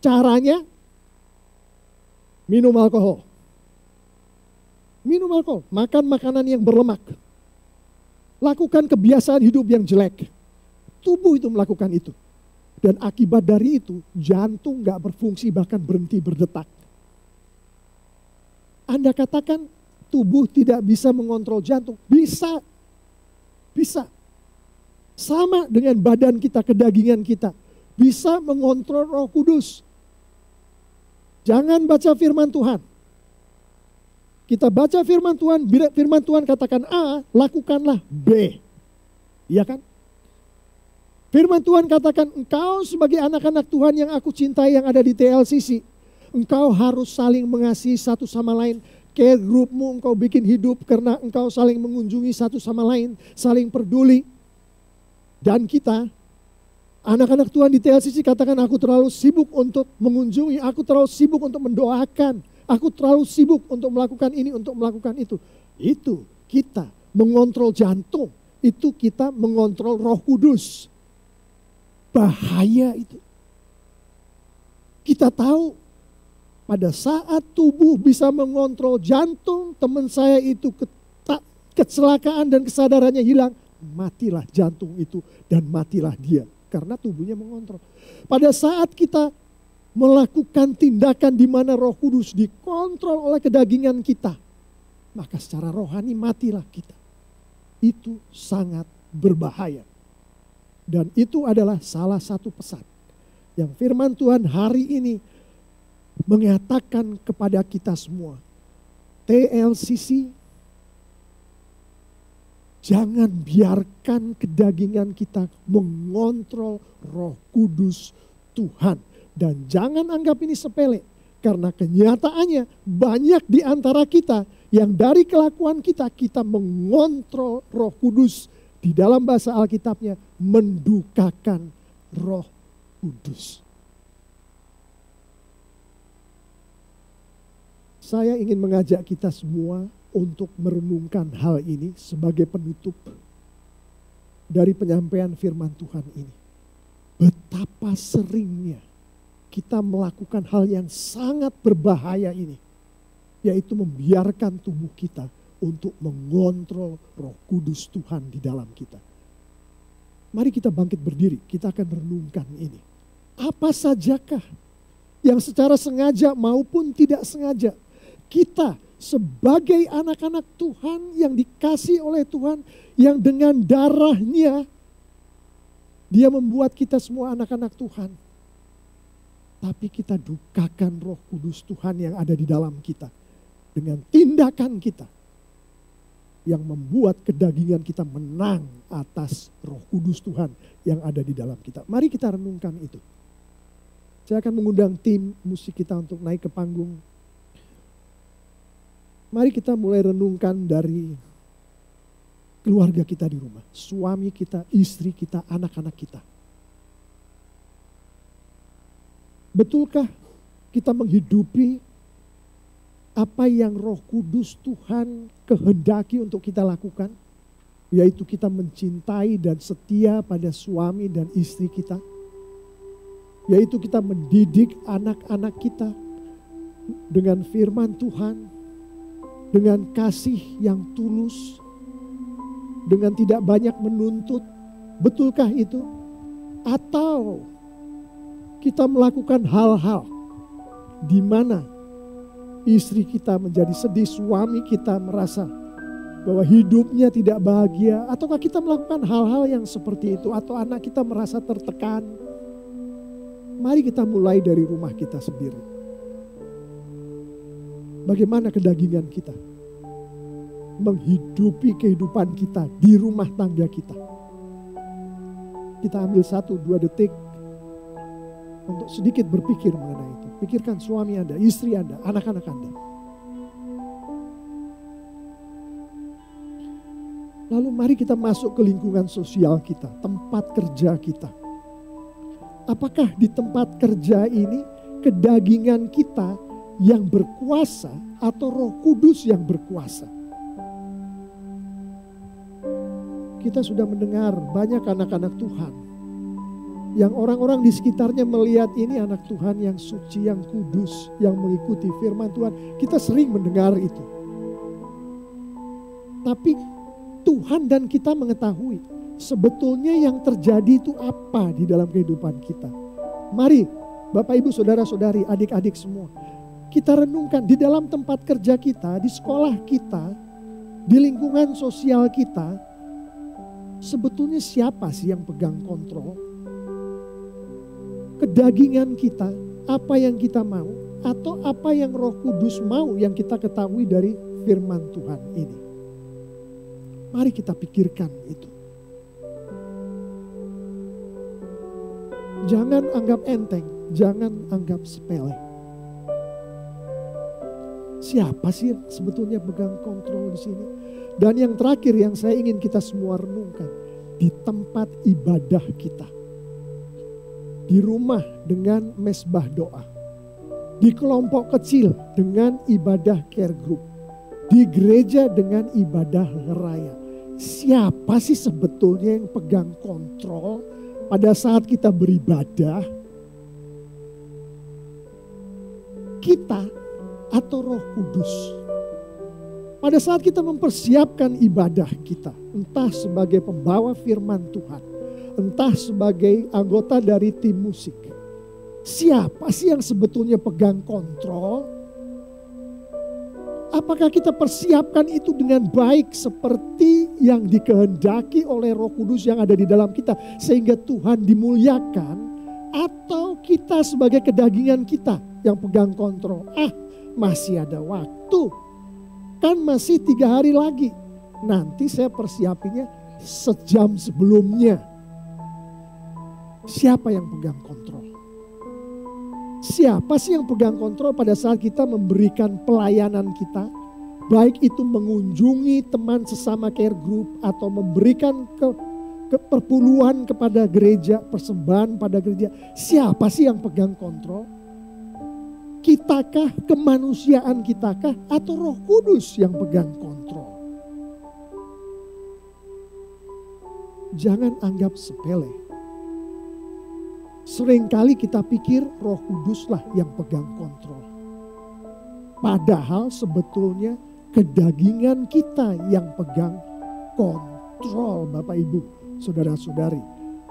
Caranya minum alkohol. Minum alkohol, makan makanan yang berlemak. lakukan kebiasaan hidup yang jelek. Tubuh itu melakukan itu. Dan akibat dari itu, jantung gak berfungsi, bahkan berhenti berdetak. Anda katakan tubuh tidak bisa mengontrol jantung. Bisa. Bisa. Sama dengan badan kita, kedagingan kita. Bisa mengontrol Roh Kudus. Jangan baca firman Tuhan. Kita baca firman Tuhan, firman Tuhan katakan A, lakukanlah B. Iya kan? Firman Tuhan katakan, engkau sebagai anak-anak Tuhan yang aku cintai yang ada di TLCC, engkau harus saling mengasihi satu sama lain. Care groupmu engkau bikin hidup karena engkau saling mengunjungi satu sama lain, saling peduli. Dan kita, anak-anak Tuhan di TLCC katakan, aku terlalu sibuk untuk mengunjungi, aku terlalu sibuk untuk mendoakan, aku terlalu sibuk untuk melakukan ini, untuk melakukan itu. Itu kita mengontrol jantung, itu kita mengontrol Roh Kudus. Bahaya itu. Kita tahu pada saat tubuh bisa mengontrol jantung, teman saya itu kecelakaan dan kesadarannya hilang, matilah jantung itu dan matilah dia. Karena tubuhnya mengontrol. Pada saat kita melakukan tindakan di mana Roh Kudus dikontrol oleh kedagingan kita, maka secara rohani matilah kita. Itu sangat berbahaya. Dan itu adalah salah satu pesan yang firman Tuhan hari ini mengatakan kepada kita semua. TLCC, jangan biarkan kedagingan kita mengontrol Roh Kudus Tuhan. Dan jangan anggap ini sepele. Karena kenyataannya banyak di antara kita yang dari kelakuan kita mengontrol Roh Kudus. Di dalam bahasa Alkitabnya mendukakan Roh Kudus. Saya ingin mengajak kita semua untuk merenungkan hal ini sebagai penutup dari penyampaian firman Tuhan ini. Betapa seringnya kita melakukan hal yang sangat berbahaya ini, yaitu membiarkan tubuh kita untuk mengontrol Roh Kudus Tuhan di dalam kita. Mari kita bangkit berdiri, kita akan merenungkan ini. Apa sajakah yang secara sengaja maupun tidak sengaja kita sebagai anak-anak Tuhan yang dikasih oleh Tuhan, yang dengan darahnya Dia membuat kita semua anak-anak Tuhan. Tapi kita dukakan Roh Kudus Tuhan yang ada di dalam kita dengan tindakan kita yang membuat kedagingan kita menang atas Roh Kudus Tuhan yang ada di dalam kita. Mari kita renungkan itu. Saya akan mengundang tim musik kita untuk naik ke panggung. Mari kita mulai renungkan dari keluarga kita di rumah. Suami kita, istri kita, anak-anak kita. Betulkah kita menghidupi apa yang Roh Kudus Tuhan kehendaki untuk kita lakukan? Yaitu kita mencintai dan setia pada suami dan istri kita. Yaitu kita mendidik anak-anak kita dengan firman Tuhan, dengan kasih yang tulus, dengan tidak banyak menuntut. Betulkah itu? Atau kita melakukan hal-hal di mana istri kita menjadi sedih, suami kita merasa bahwa hidupnya tidak bahagia, ataukah kita melakukan hal-hal yang seperti itu, atau anak kita merasa tertekan. Mari kita mulai dari rumah kita sendiri. Bagaimana kedagingan kita menghidupi kehidupan kita di rumah tangga kita. Kita ambil 1-2 detik untuk sedikit berpikir mengenai itu. Pikirkan suami Anda, istri Anda, anak-anak Anda. Lalu mari kita masuk ke lingkungan sosial kita, tempat kerja kita. Apakah di tempat kerja ini kedagingan kita yang berkuasa atau Roh Kudus yang berkuasa? Kita sudah mendengar banyak anak-anak Tuhan yang orang-orang di sekitarnya melihat ini anak Tuhan yang suci, yang kudus, yang mengikuti firman Tuhan. Kita sering mendengar itu. Tapi Tuhan dan kita mengetahui sebetulnya yang terjadi itu apa di dalam kehidupan kita. Mari Bapak Ibu Saudara-saudari, adik-adik semua, kita renungkan di dalam tempat kerja kita, di sekolah kita, di lingkungan sosial kita, sebetulnya siapa sih yang pegang kontrol? Kedagingan kita, apa yang kita mau, atau apa yang Roh Kudus mau yang kita ketahui dari firman Tuhan ini. Mari kita pikirkan itu. Jangan anggap enteng, jangan anggap sepele. Siapa sih yang sebetulnya pegang kontrol di sini? Dan yang terakhir yang saya ingin kita semua renungkan, di tempat ibadah kita. Di rumah dengan mesbah doa. Di kelompok kecil dengan ibadah care group. Di gereja dengan ibadah raya. Siapa sih sebetulnya yang pegang kontrol pada saat kita beribadah? Kita atau Roh Kudus? Pada saat kita mempersiapkan ibadah kita, entah sebagai pembawa firman Tuhan, entah sebagai anggota dari tim musik, siapa sih yang sebetulnya pegang kontrol? Apakah kita persiapkan itu dengan baik seperti yang dikehendaki oleh Roh Kudus yang ada di dalam kita sehingga Tuhan dimuliakan, atau kita sebagai kedagingan kita yang pegang kontrol? Masih ada waktu, kan masih 3 hari lagi, nanti saya persiapinya sejam sebelumnya. Siapa yang pegang kontrol? Siapa sih yang pegang kontrol pada saat kita memberikan pelayanan kita? Baik itu mengunjungi teman sesama care group atau memberikan keperpuluhan kepada gereja, persembahan pada gereja. Siapa sih yang pegang kontrol? Kitakah, kemanusiaan kitakah, atau Roh Kudus yang pegang kontrol? Jangan anggap sepele. Seringkali kita pikir Roh Kuduslah yang pegang kontrol. Padahal sebetulnya kedagingan kita yang pegang kontrol, Bapak Ibu, Saudara-saudari,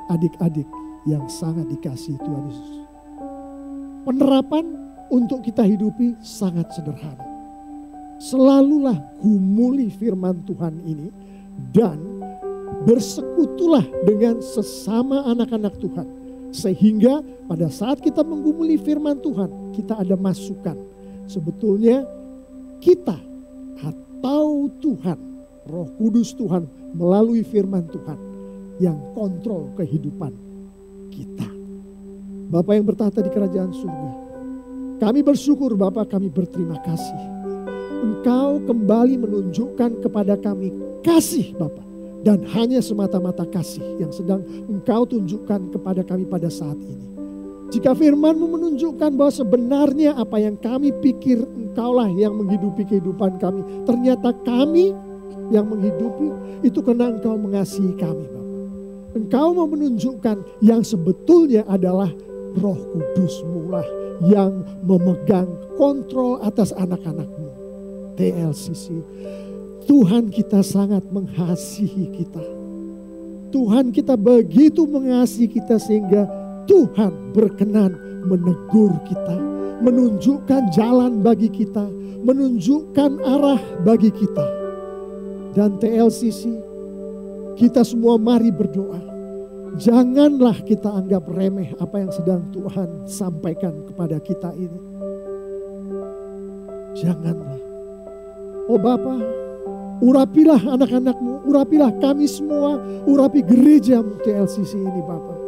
adik-adik yang sangat dikasihi Tuhan Yesus. Penerapan untuk kita hidupi sangat sederhana. Selalulah gumuli firman Tuhan ini dan bersekutulah dengan sesama anak-anak Tuhan. Sehingga pada saat kita menggumuli firman Tuhan, kita ada masukan. Sebetulnya kita atau Tuhan, Roh Kudus Tuhan melalui firman Tuhan yang kontrol kehidupan kita. Bapa yang bertahta di kerajaan surga, kami bersyukur Bapa, kami berterima kasih. Engkau kembali menunjukkan kepada kami kasih Bapa. Dan hanya semata-mata kasih yang sedang Engkau tunjukkan kepada kami pada saat ini. Jika firman-Mu menunjukkan bahwa sebenarnya apa yang kami pikir Engkaulah yang menghidupi kehidupan kami. Ternyata kami yang menghidupi itu karena Engkau mengasihi kami Bapak. Engkau mau menunjukkan yang sebetulnya adalah Roh Kudus-Mu lah yang memegang kontrol atas anak-anak-Mu. TLCC. Tuhan kita sangat mengasihi kita. Tuhan kita begitu mengasihi kita sehingga Tuhan berkenan menegur kita. Menunjukkan jalan bagi kita. Menunjukkan arah bagi kita. Dan TLCC, kita semua mari berdoa. Janganlah kita anggap remeh apa yang sedang Tuhan sampaikan kepada kita ini. Janganlah. Oh Bapa, urapilah anak-anak-Mu, urapilah kami semua, urapi gereja TLCC ini Bapak.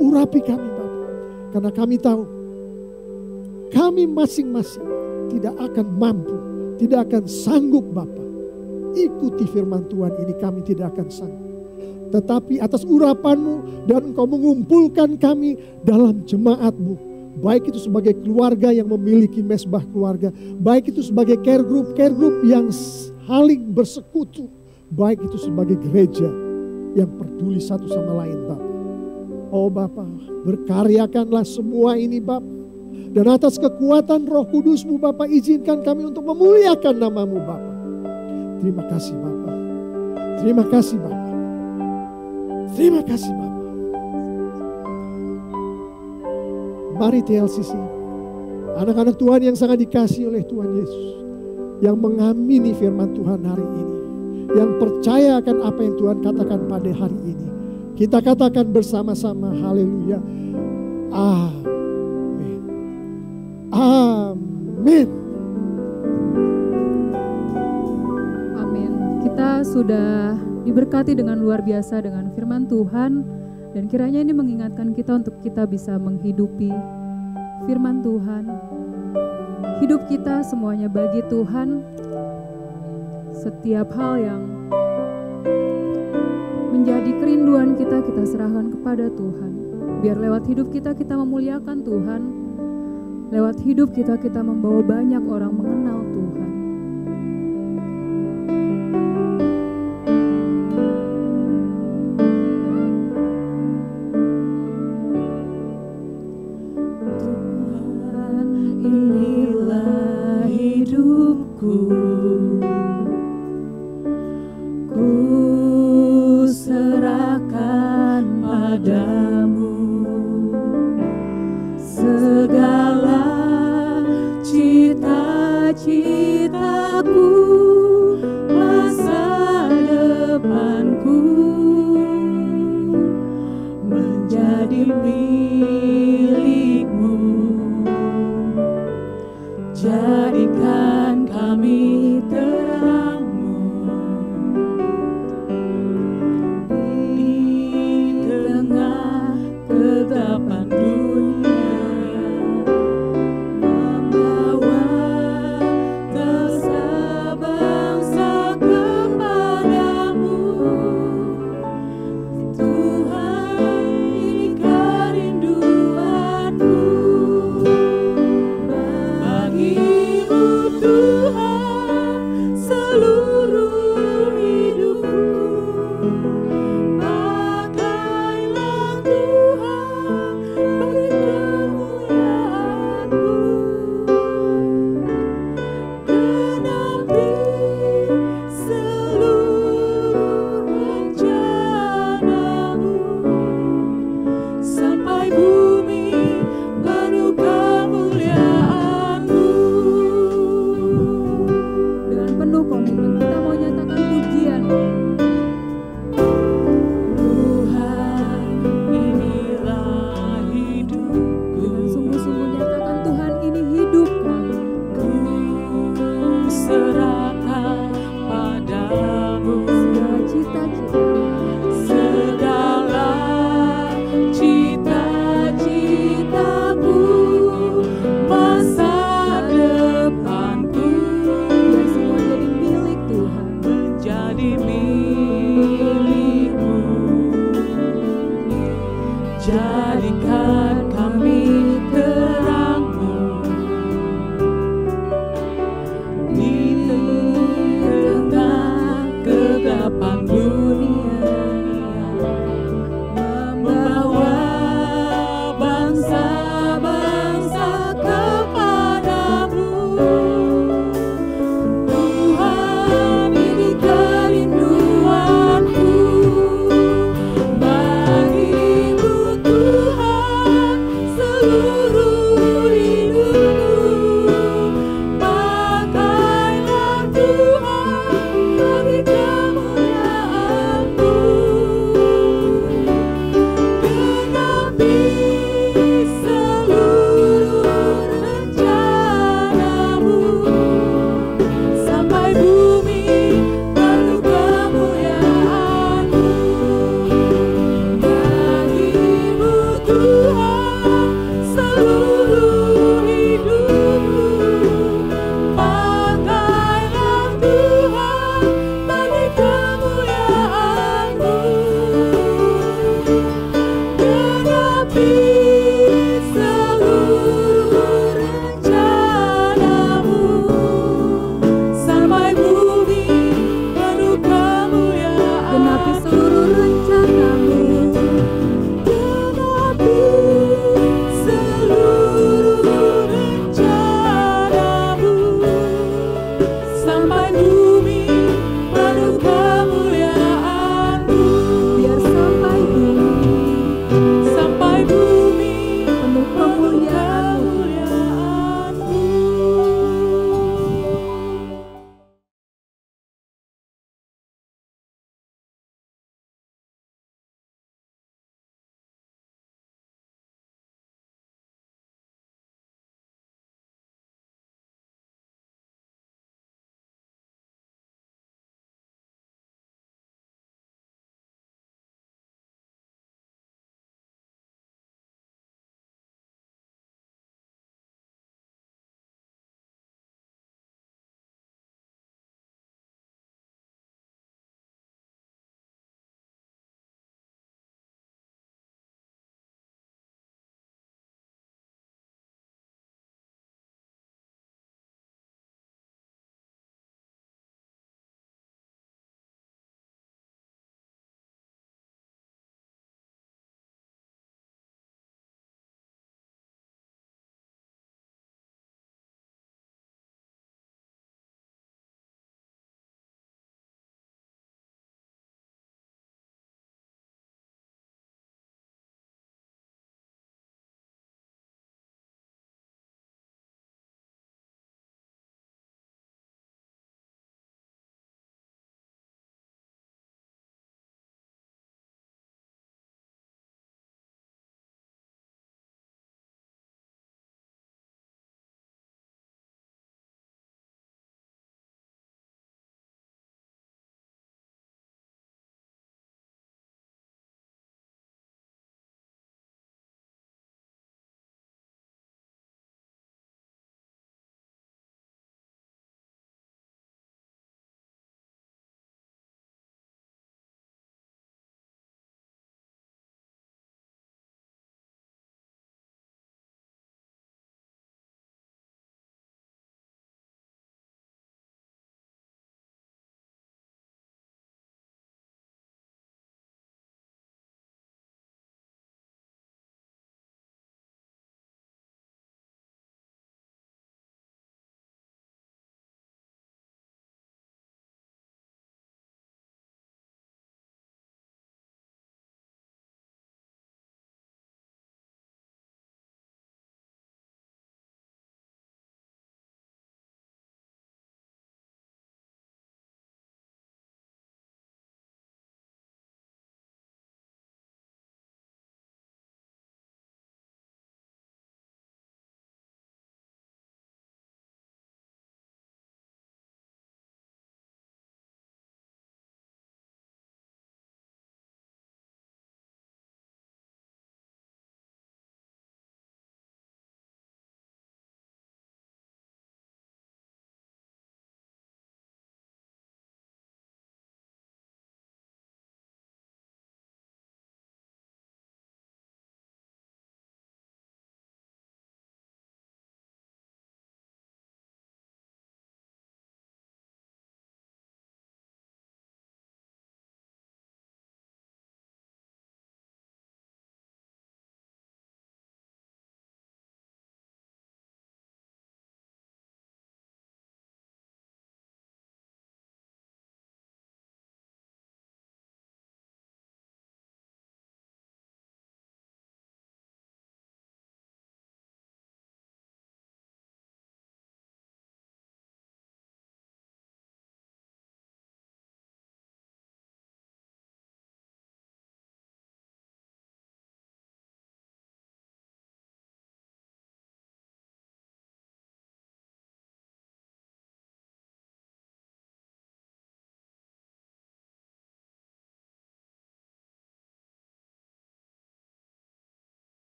Urapi kami Bapak, karena kami tahu kami masing-masing tidak akan mampu, tidak akan sanggup Bapak. Ikuti firman Tuhan ini, kami tidak akan sanggup. Tetapi atas urapan-Mu dan Engkau mengumpulkan kami dalam jemaat-Mu. Baik itu sebagai keluarga yang memiliki mesbah keluarga, baik itu sebagai care group yang saling bersekutu, baik itu sebagai gereja yang peduli satu sama lain Bapak. Oh Bapak, berkaryakanlah semua ini Bapak. Dan atas kekuatan Roh Kudus-Mu Bapak, izinkan kami untuk memuliakan nama-Mu Bapak. Terima kasih Bapak. Terima kasih Bapa. Terima kasih Bapa. Mari TLCC, anak-anak Tuhan yang sangat dikasihi oleh Tuhan Yesus, yang mengamini firman Tuhan hari ini, yang percaya akan apa yang Tuhan katakan pada hari ini, kita katakan bersama-sama haleluya. Amin. Amin. Amin. Kita sudah diberkati dengan luar biasa dengan firman Tuhan, dan kiranya ini mengingatkan kita untuk kita bisa menghidupi firman Tuhan. Hidup kita semuanya bagi Tuhan. Setiap hal yang menjadi kerinduan kita, kita serahkan kepada Tuhan. Biar lewat hidup kita, kita memuliakan Tuhan. Lewat hidup kita, kita membawa banyak orang mengenal Tuhan. Tuhan, inilah hidupku. Ku serahkan padamu segala cita-citaku, masa depanku menjadi milikmu. Jadikan kami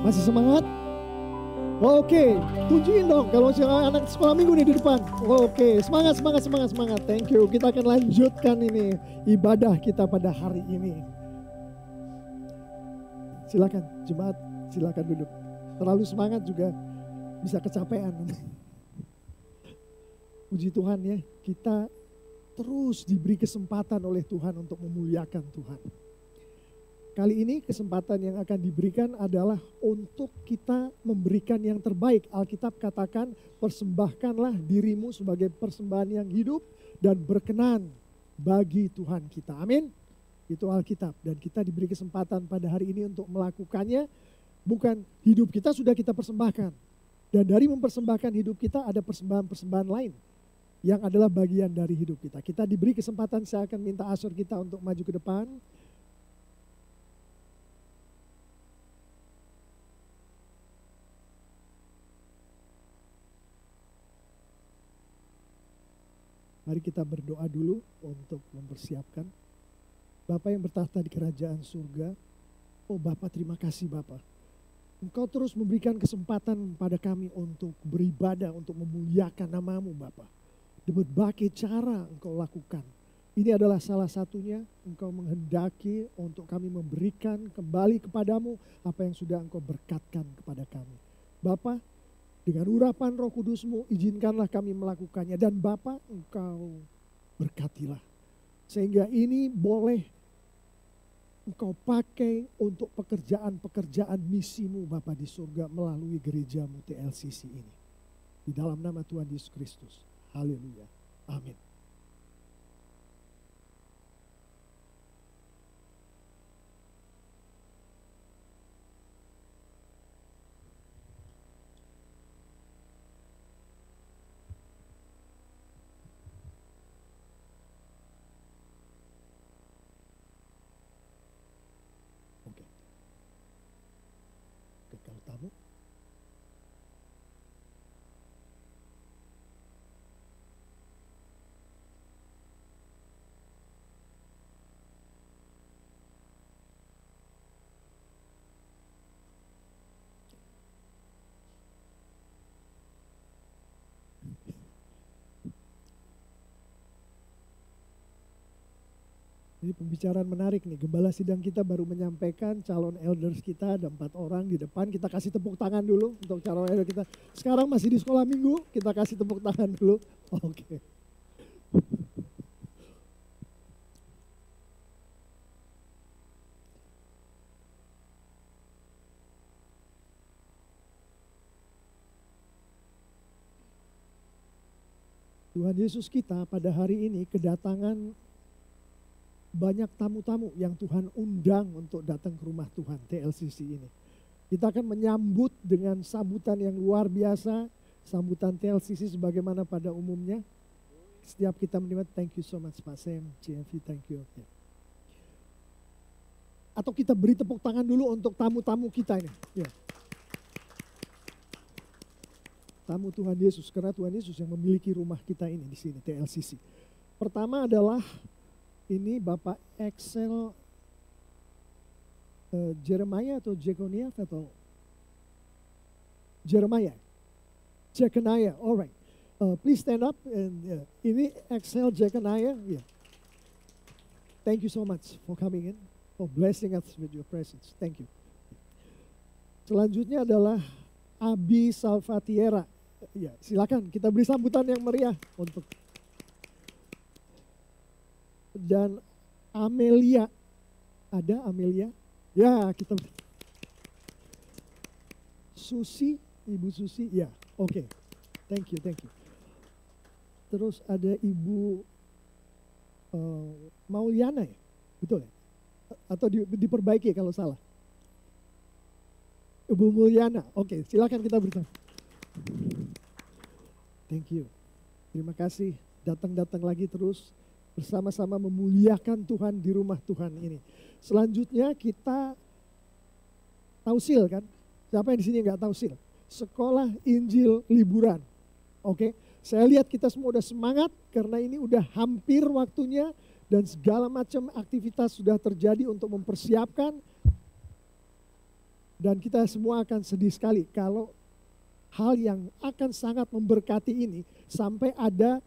Masih semangat? Oke, tunjukin dong kalau anak sekolah minggu nih di depan. Oke, semangat. Thank you. Kita akan lanjutkan ini ibadah kita pada hari ini. Silakan jemaat, silakan duduk. Terlalu semangat juga bisa kecapean. Puji Tuhan ya, kita terus diberi kesempatan oleh Tuhan untuk memuliakan Tuhan. Kali ini kesempatan yang akan diberikan adalah untuk kita memberikan yang terbaik. Alkitab katakan, persembahkanlah dirimu sebagai persembahan yang hidup dan berkenan bagi Tuhan kita. Amin. Itu Alkitab, dan kita diberi kesempatan pada hari ini untuk melakukannya. Bukan hidup kita sudah kita persembahkan. Dan dari mempersembahkan hidup kita ada persembahan-persembahan lain yang adalah bagian dari hidup kita. Kita diberi kesempatan, saya akan minta asur kita untuk maju ke depan. Mari kita berdoa dulu untuk mempersiapkan. Bapa yang bertahta di kerajaan surga, oh Bapa, terima kasih Bapa. Engkau terus memberikan kesempatan pada kami untuk beribadah, untuk memuliakan nama-Mu Bapa. Di berbagai cara Engkau lakukan. Ini adalah salah satunya, Engkau menghendaki untuk kami memberikan kembali kepadamu apa yang sudah Engkau berkatkan kepada kami. Bapa, dengan urapan Roh Kudus-Mu, izinkanlah kami melakukannya. Dan Bapa, Engkau berkatilah. Sehingga ini boleh Engkau pakai untuk pekerjaan-pekerjaan misi-Mu Bapa di surga melalui gereja-Mu TLCC ini. Di dalam nama Tuhan Yesus Kristus. Haleluya. Amin. Kalau tamu. Ini pembicaraan menarik nih. Gembala sidang kita baru menyampaikan calon elders kita ada 4 orang di depan. Kita kasih tepuk tangan dulu untuk calon elder kita. Sekarang masih di sekolah minggu, kita kasih tepuk tangan dulu. Oke. Tuhan Yesus kita pada hari ini kedatangan banyak tamu-tamu yang Tuhan undang untuk datang ke rumah Tuhan TLCC ini. Kita akan menyambut dengan sambutan yang luar biasa, sambutan TLCC sebagaimana pada umumnya. Setiap kita menerima, thank you so much Pak Sam, CMV, thank you. Atau kita beri tepuk tangan dulu untuk tamu-tamu kita ini. Ya. Tamu Tuhan Yesus, karena Tuhan Yesus yang memiliki rumah kita ini di sini, TLCC. Pertama adalah ini Bapak Excel Jeremiah atau Jeconiah atau Jeremiah, alright. Please stand up. And ini Excel Jeconiah. Yeah. Thank you so much for coming in, for blessing us with your presence. Thank you. Selanjutnya adalah Abi Salvatiera. Ya, silakan kita beri sambutan yang meriah untuk. Dan Amelia, ada Amelia? Ya, kita. Susi, Ibu Susi, ya, oke. Thank you. Terus ada Ibu Mauliana ya, betul ya? Atau diperbaiki kalau salah. Ibu Mulyana, oke, silakan kita beritahu. Thank you, terima kasih, datang lagi terus. Bersama-sama memuliakan Tuhan di rumah Tuhan ini. Selanjutnya kita tausil kan? Siapa yang di sini nggak tausil? Sekolah Injil liburan. Oke, saya lihat kita semua udah semangat karena ini udah hampir waktunya dan segala macam aktivitas sudah terjadi untuk mempersiapkan Dan kita semua akan sedih sekali kalau hal yang akan sangat memberkati ini sampai ada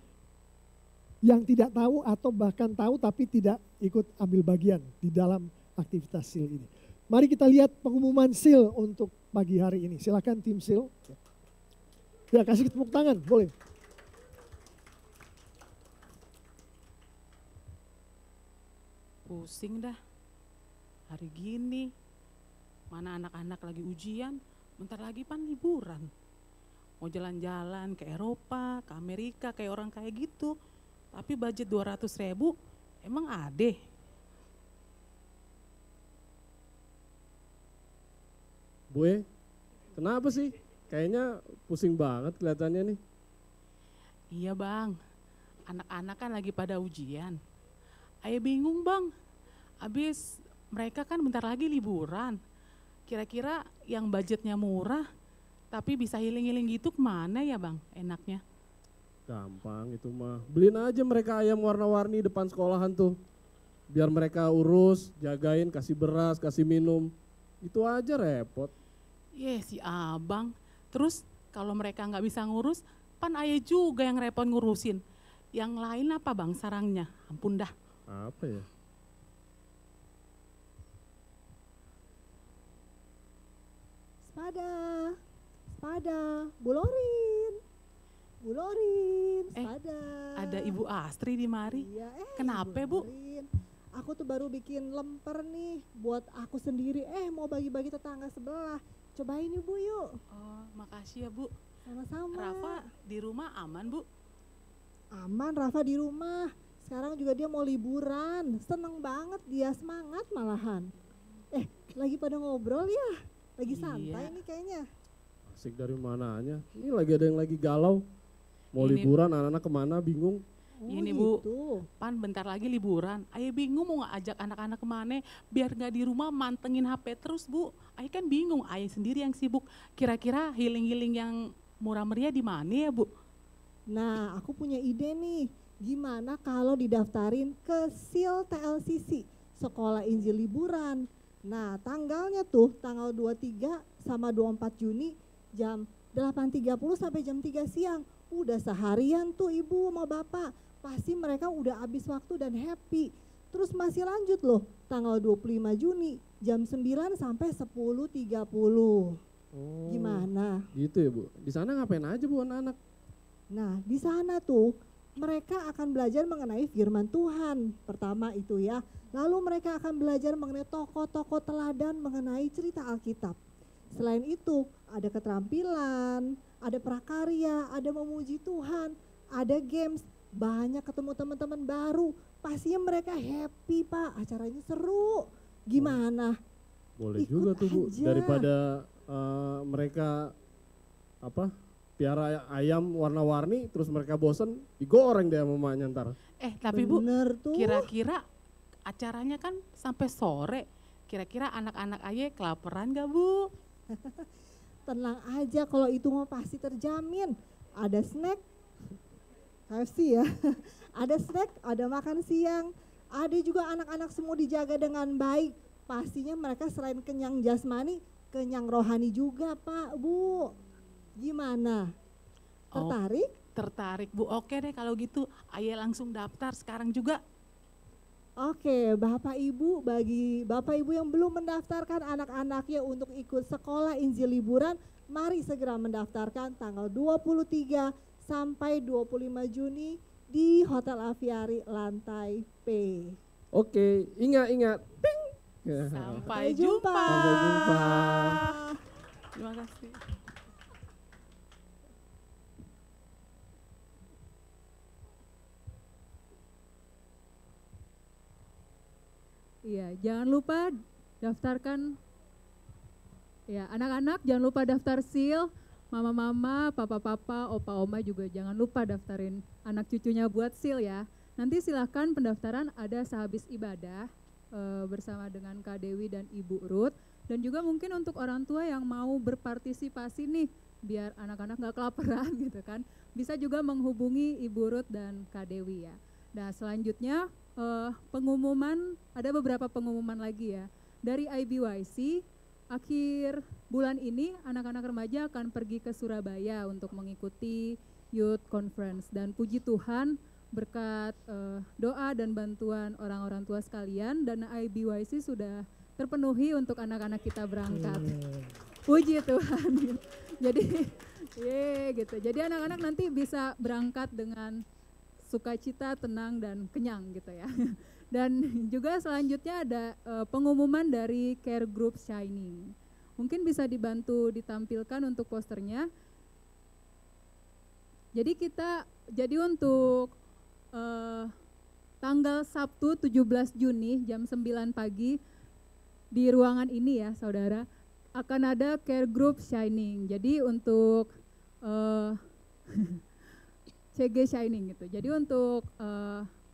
yang tidak tahu atau bahkan tahu tapi tidak ikut ambil bagian di dalam aktivitas SEAL ini. Mari kita lihat pengumuman SEAL untuk pagi hari ini. Silakan tim SEAL. Ya, kasih tepuk tangan, boleh. Pusing dah. Hari gini, mana anak-anak lagi ujian, bentar lagi pan liburan. Mau jalan-jalan ke Eropa, ke Amerika kayak orang kayak gitu. Tapi budget 200.000, emang ade? Bu, kenapa sih? Kayaknya pusing banget kelihatannya nih. Iya bang, anak-anak kan lagi pada ujian. Ayah bingung bang, abis mereka kan bentar lagi liburan. Kira-kira yang budgetnya murah tapi bisa healing-healing gitu kemana ya bang enaknya? Gampang itu mah. Beliin aja mereka ayam warna-warni depan sekolahan tuh. Biar mereka urus, jagain, kasih beras, kasih minum. Itu aja repot. Si abang. Terus kalau mereka nggak bisa ngurus, pan ayah juga yang repot ngurusin. Yang lain apa bang sarangnya? Ampun dah. Apa ya? Sepada, bulorin, sepada. Ada Ibu Astri di mari. Iya, Kenapa Bu? Bulorin. Aku tuh baru bikin lemper nih buat aku sendiri. Mau bagi-bagi tetangga sebelah. Cobain Ibu yuk. Oh, makasih ya Bu. Sama-sama. Rafa di rumah aman Bu? Aman, Rafa di rumah. Sekarang juga dia mau liburan. Seneng banget dia, semangat malahan. Lagi pada ngobrol ya? Lagi santai nih kayaknya. Asik dari mananya. Ini lagi ada yang lagi galau. Mau Ini- liburan, anak-anak kemana bingung. Ini gitu. Bu, pan bentar lagi liburan. Ayah bingung mau ngajak anak-anak kemana, biar gak di rumah mantengin HP terus Bu. Ayah kan bingung, ayah sendiri yang sibuk. Kira-kira healing-healing yang murah meriah di mana ya Bu? Nah, aku punya ide nih. Gimana kalau didaftarin ke SEAL TLCC, Sekolah Injil Liburan. Nah, tanggalnya tuh tanggal 23 sama 24 Juni jam 8.30 sampai jam 3 siang. Udah seharian tuh Ibu sama Bapak. Pasti mereka udah habis waktu dan happy. Terus masih lanjut loh, tanggal 25 Juni jam 9 sampai 10.30. Oh, Gimana? gitu ya Bu. Di sana ngapain aja Bu anak-anak? Nah, di sana tuh mereka akan belajar mengenai firman Tuhan. Pertama itu ya. Lalu mereka akan belajar mengenai tokoh-tokoh teladan mengenai cerita Alkitab. Selain itu, ada keterampilan, ada prakarya, ada memuji Tuhan, ada games, banyak ketemu teman-teman baru. Pastinya mereka happy Pak, acaranya seru. Gimana? Boleh Ikut juga tuh Bu. aja. Daripada mereka piara ayam warna-warni terus mereka bosen, digoreng deh sama emaknya ntar. Tapi Bu, Bener tuh. kira-kira acaranya kan sampai sore. Kira-kira anak-anak ayah kelaparan gak Bu? Tenang aja, kalau itu mah pasti terjamin. Ada snack, KFC ya. Ada snack, ada makan siang. Ada juga anak-anak semua dijaga dengan baik. Pastinya mereka selain kenyang jasmani, kenyang rohani juga Pak, Bu. Gimana? Tertarik? Tertarik Bu, oke deh kalau gitu. Ayah langsung daftar sekarang juga. Oke, Bapak Ibu, bagi Bapak Ibu yang belum mendaftarkan anak-anaknya untuk ikut sekolah Injil liburan, mari segera mendaftarkan tanggal 23 sampai 25 Juni di Hotel Aviari lantai P. Oke, ingat. Ping. Sampai jumpa. jumpa. Sampai jumpa. Terima kasih. Iya, jangan lupa daftarkan. Ya, anak-anak jangan lupa daftar SEAL. Mama-mama, papa-papa, opa-oma juga jangan lupa daftarin anak cucunya buat SEAL ya. Nanti silahkan pendaftaran ada sehabis ibadah bersama dengan Kak Dewi dan Ibu Ruth. Dan juga mungkin untuk orang tua yang mau berpartisipasi nih, biar anak-anak gak kelaparan gitu kan. Bisa juga menghubungi Ibu Ruth dan Kak Dewi ya. Nah selanjutnya pengumuman, ada beberapa pengumuman lagi ya. Dari IBYC, akhir bulan ini anak-anak remaja akan pergi ke Surabaya untuk mengikuti Youth Conference. Dan puji Tuhan berkat doa dan bantuan orang-orang tua sekalian, dana IBYC sudah terpenuhi untuk anak-anak kita berangkat. Puji Tuhan. Jadi gitu. Jadi anak-anak nanti bisa berangkat dengan sukacita, tenang dan kenyang gitu ya. Dan juga selanjutnya ada pengumuman dari Care Group Shining. Mungkin bisa dibantu ditampilkan untuk posternya. Jadi untuk tanggal Sabtu 17 Juni jam 9 pagi di ruangan ini ya saudara, akan ada Care Group Shining. Jadi untuk CG Shining gitu. Jadi untuk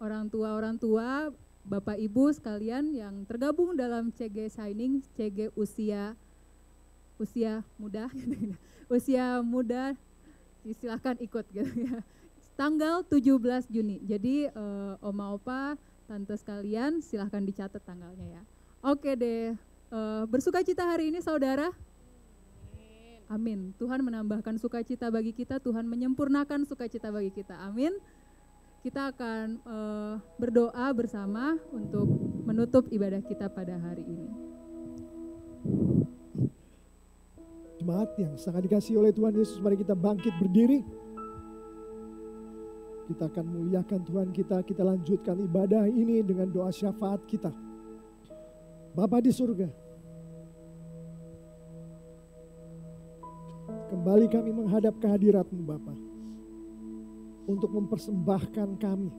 orang tua, Bapak Ibu sekalian yang tergabung dalam CG Shining, CG usia muda, usia muda, silakan ikut gitu ya. Tanggal 17 Juni. Jadi oma opa, tante sekalian silahkan dicatat tanggalnya ya. Oke deh, bersukacita hari ini saudara. Amin. Tuhan menambahkan sukacita bagi kita, Tuhan menyempurnakan sukacita bagi kita. Amin. Kita akan berdoa bersama untuk menutup ibadah kita pada hari ini. Jemaat yang sangat dikasihi oleh Tuhan Yesus, mari kita bangkit berdiri. Kita akan muliakan Tuhan kita lanjutkan ibadah ini dengan doa syafaat kita. Bapa di surga, kembali kami menghadap kehadirat-Mu Bapa, untuk mempersembahkan kami,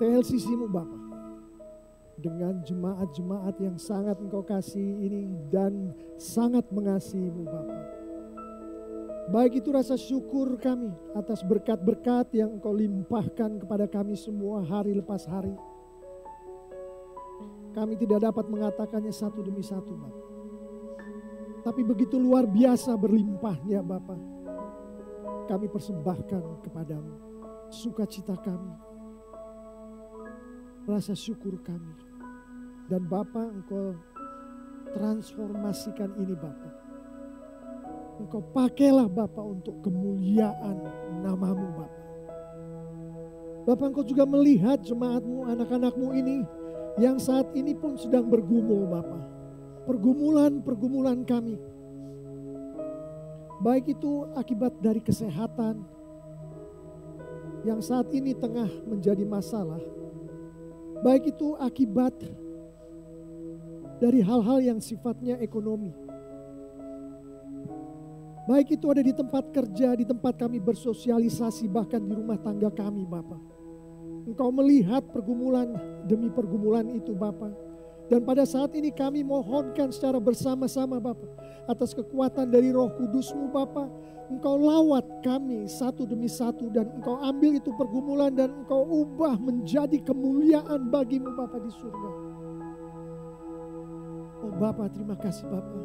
TLCC-Mu Bapa, dengan jemaat-jemaat yang sangat Engkau kasih ini dan sangat mengasihi-Mu Bapa. Baik itu rasa syukur kami atas berkat-berkat yang Engkau limpahkan kepada kami semua hari lepas hari. Kami tidak dapat mengatakannya satu demi satu Bapa. Tapi begitu luar biasa berlimpahnya Bapa. Kami persembahkan kepadamu sukacita kami, rasa syukur kami. Dan Bapa, Engkau transformasikan ini Bapa. Engkau pakailah Bapa untuk kemuliaan nama-Mu Bapa. Bapa, Engkau juga melihat jemaat-Mu, anak-anak-Mu ini yang saat ini pun sedang bergumul Bapa. Pergumulan kami. Baik itu akibat dari kesehatan yang saat ini tengah menjadi masalah. Baik itu akibat dari hal-hal yang sifatnya ekonomi. Baik itu ada di tempat kerja, di tempat kami bersosialisasi, bahkan di rumah tangga kami Bapa. Engkau melihat pergumulan demi pergumulan itu Bapa. Dan pada saat ini kami mohonkan secara bersama-sama Bapa, atas kekuatan dari Roh Kudus-Mu Bapa, Engkau lawat kami satu demi satu dan Engkau ambil itu pergumulan dan Engkau ubah menjadi kemuliaan bagi-Mu Bapa di surga. Oh Bapa, terima kasih Bapa.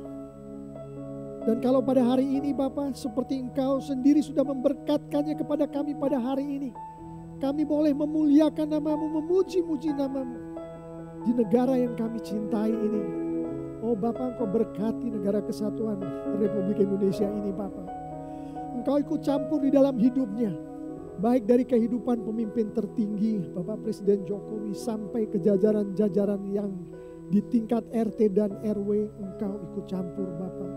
Dan kalau pada hari ini Bapa, seperti Engkau sendiri sudah memberkatkannya kepada kami pada hari ini, kami boleh memuliakan nama-Mu, memuji-muji nama-Mu di negara yang kami cintai ini. Oh Bapa, Engkau berkati negara kesatuan Republik Indonesia ini Bapa. Engkau ikut campur di dalam hidupnya, baik dari kehidupan pemimpin tertinggi Bapak Presiden Jokowi sampai ke jajaran-jajaran yang di tingkat RT dan RW. Engkau ikut campur Bapa.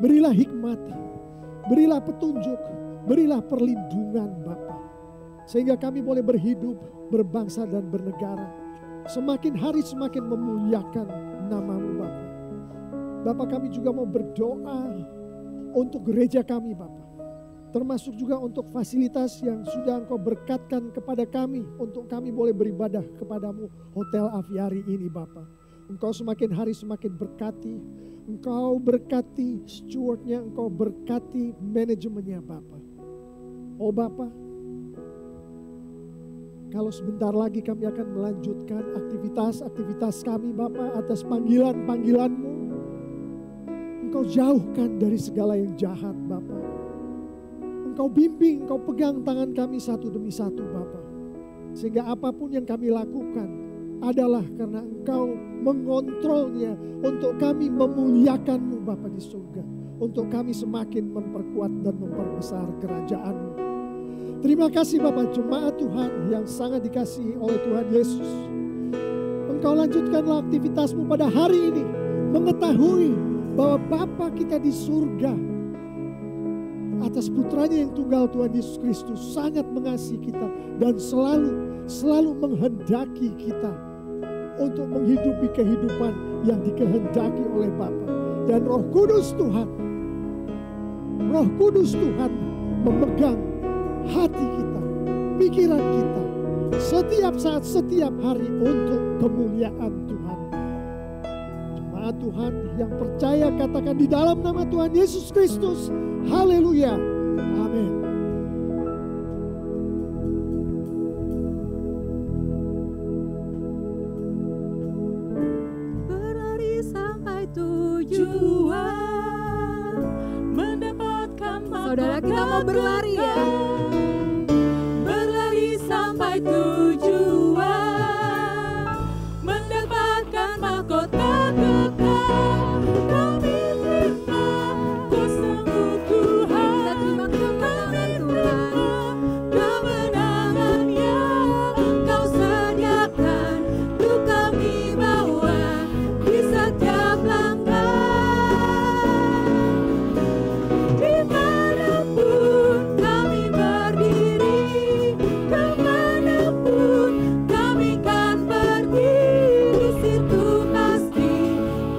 Berilah hikmat, berilah petunjuk, berilah perlindungan Bapa, sehingga kami boleh berhidup, berbangsa dan bernegara semakin hari semakin memuliakan nama-Mu Bapa. Bapa, kami juga mau berdoa untuk gereja kami Bapa, termasuk juga untuk fasilitas yang sudah Engkau berkatkan kepada kami untuk kami boleh beribadah kepadamu, Hotel Aviari ini Bapa. Engkau semakin hari semakin berkati, Engkau berkati stewardnya, Engkau berkati manajemennya Bapa. Oh Bapa, kalau sebentar lagi kami akan melanjutkan aktivitas kami Bapa atas panggilan-panggilan-Mu. Engkau jauhkan dari segala yang jahat Bapa. Engkau bimbing, Engkau pegang tangan kami satu demi satu Bapa. Sehingga apapun yang kami lakukan, adalah karena Engkau mengontrolnya untuk kami memuliakan-Mu Bapa di surga. Untuk kami semakin memperkuat dan memperbesar kerajaan-Mu. Terima kasih Bapa, jemaat Tuhan yang sangat dikasihi oleh Tuhan Yesus. Engkau lanjutkanlah aktivitas-Mu pada hari ini, mengetahui bahwa Bapa kita di surga atas putranya yang tunggal Tuhan Yesus Kristus sangat mengasihi kita dan selalu menghendaki kita untuk menghidupi kehidupan yang dikehendaki oleh Bapa. Dan Roh Kudus Tuhan memegang hati kita, pikiran kita setiap saat, setiap hari untuk kemuliaan Tuhan. Jemaat Tuhan yang percaya katakan di dalam nama Tuhan Yesus Kristus, haleluya, amin. Berlari sampai tujuan, mendapatkan mahkota. Saudara, kita mau berlari ya. Berlari sampai tujuan, mendapatkan mahkota kekal. Kami terima kuasa-Mu Tuhan. Kita terima kemenangan Tuhan. Kemenangan yang Engkau sediakan untuk kami bawa di setiap langkah. Dimanapun kami berdiri, kemanapun kami kan pergi, di situ pasti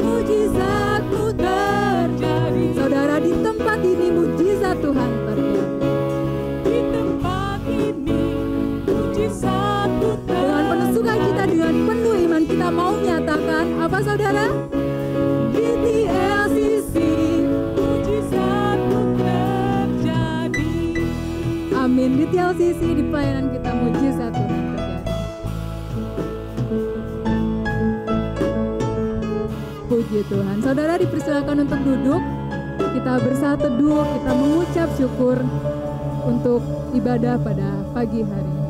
mujizat-Mu terjadi. Saudara, di tempat ini mujizat Tuhan terjadi. Di tempat ini mujizat-Mu terjadi. Dengan penuh sukacita, dengan penuh iman kita mau menyatakan apa saudara? Di TLCC mujizat-Mu terjadi. Amin. Di TLCC di pelayanan kita mujizat Tuhan terjadi. Puji Tuhan. Saudara dipersilakan untuk duduk. Kita bersatu teduh, kita mengucap syukur untuk ibadah pada pagi hari ini.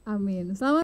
Amin. Selamat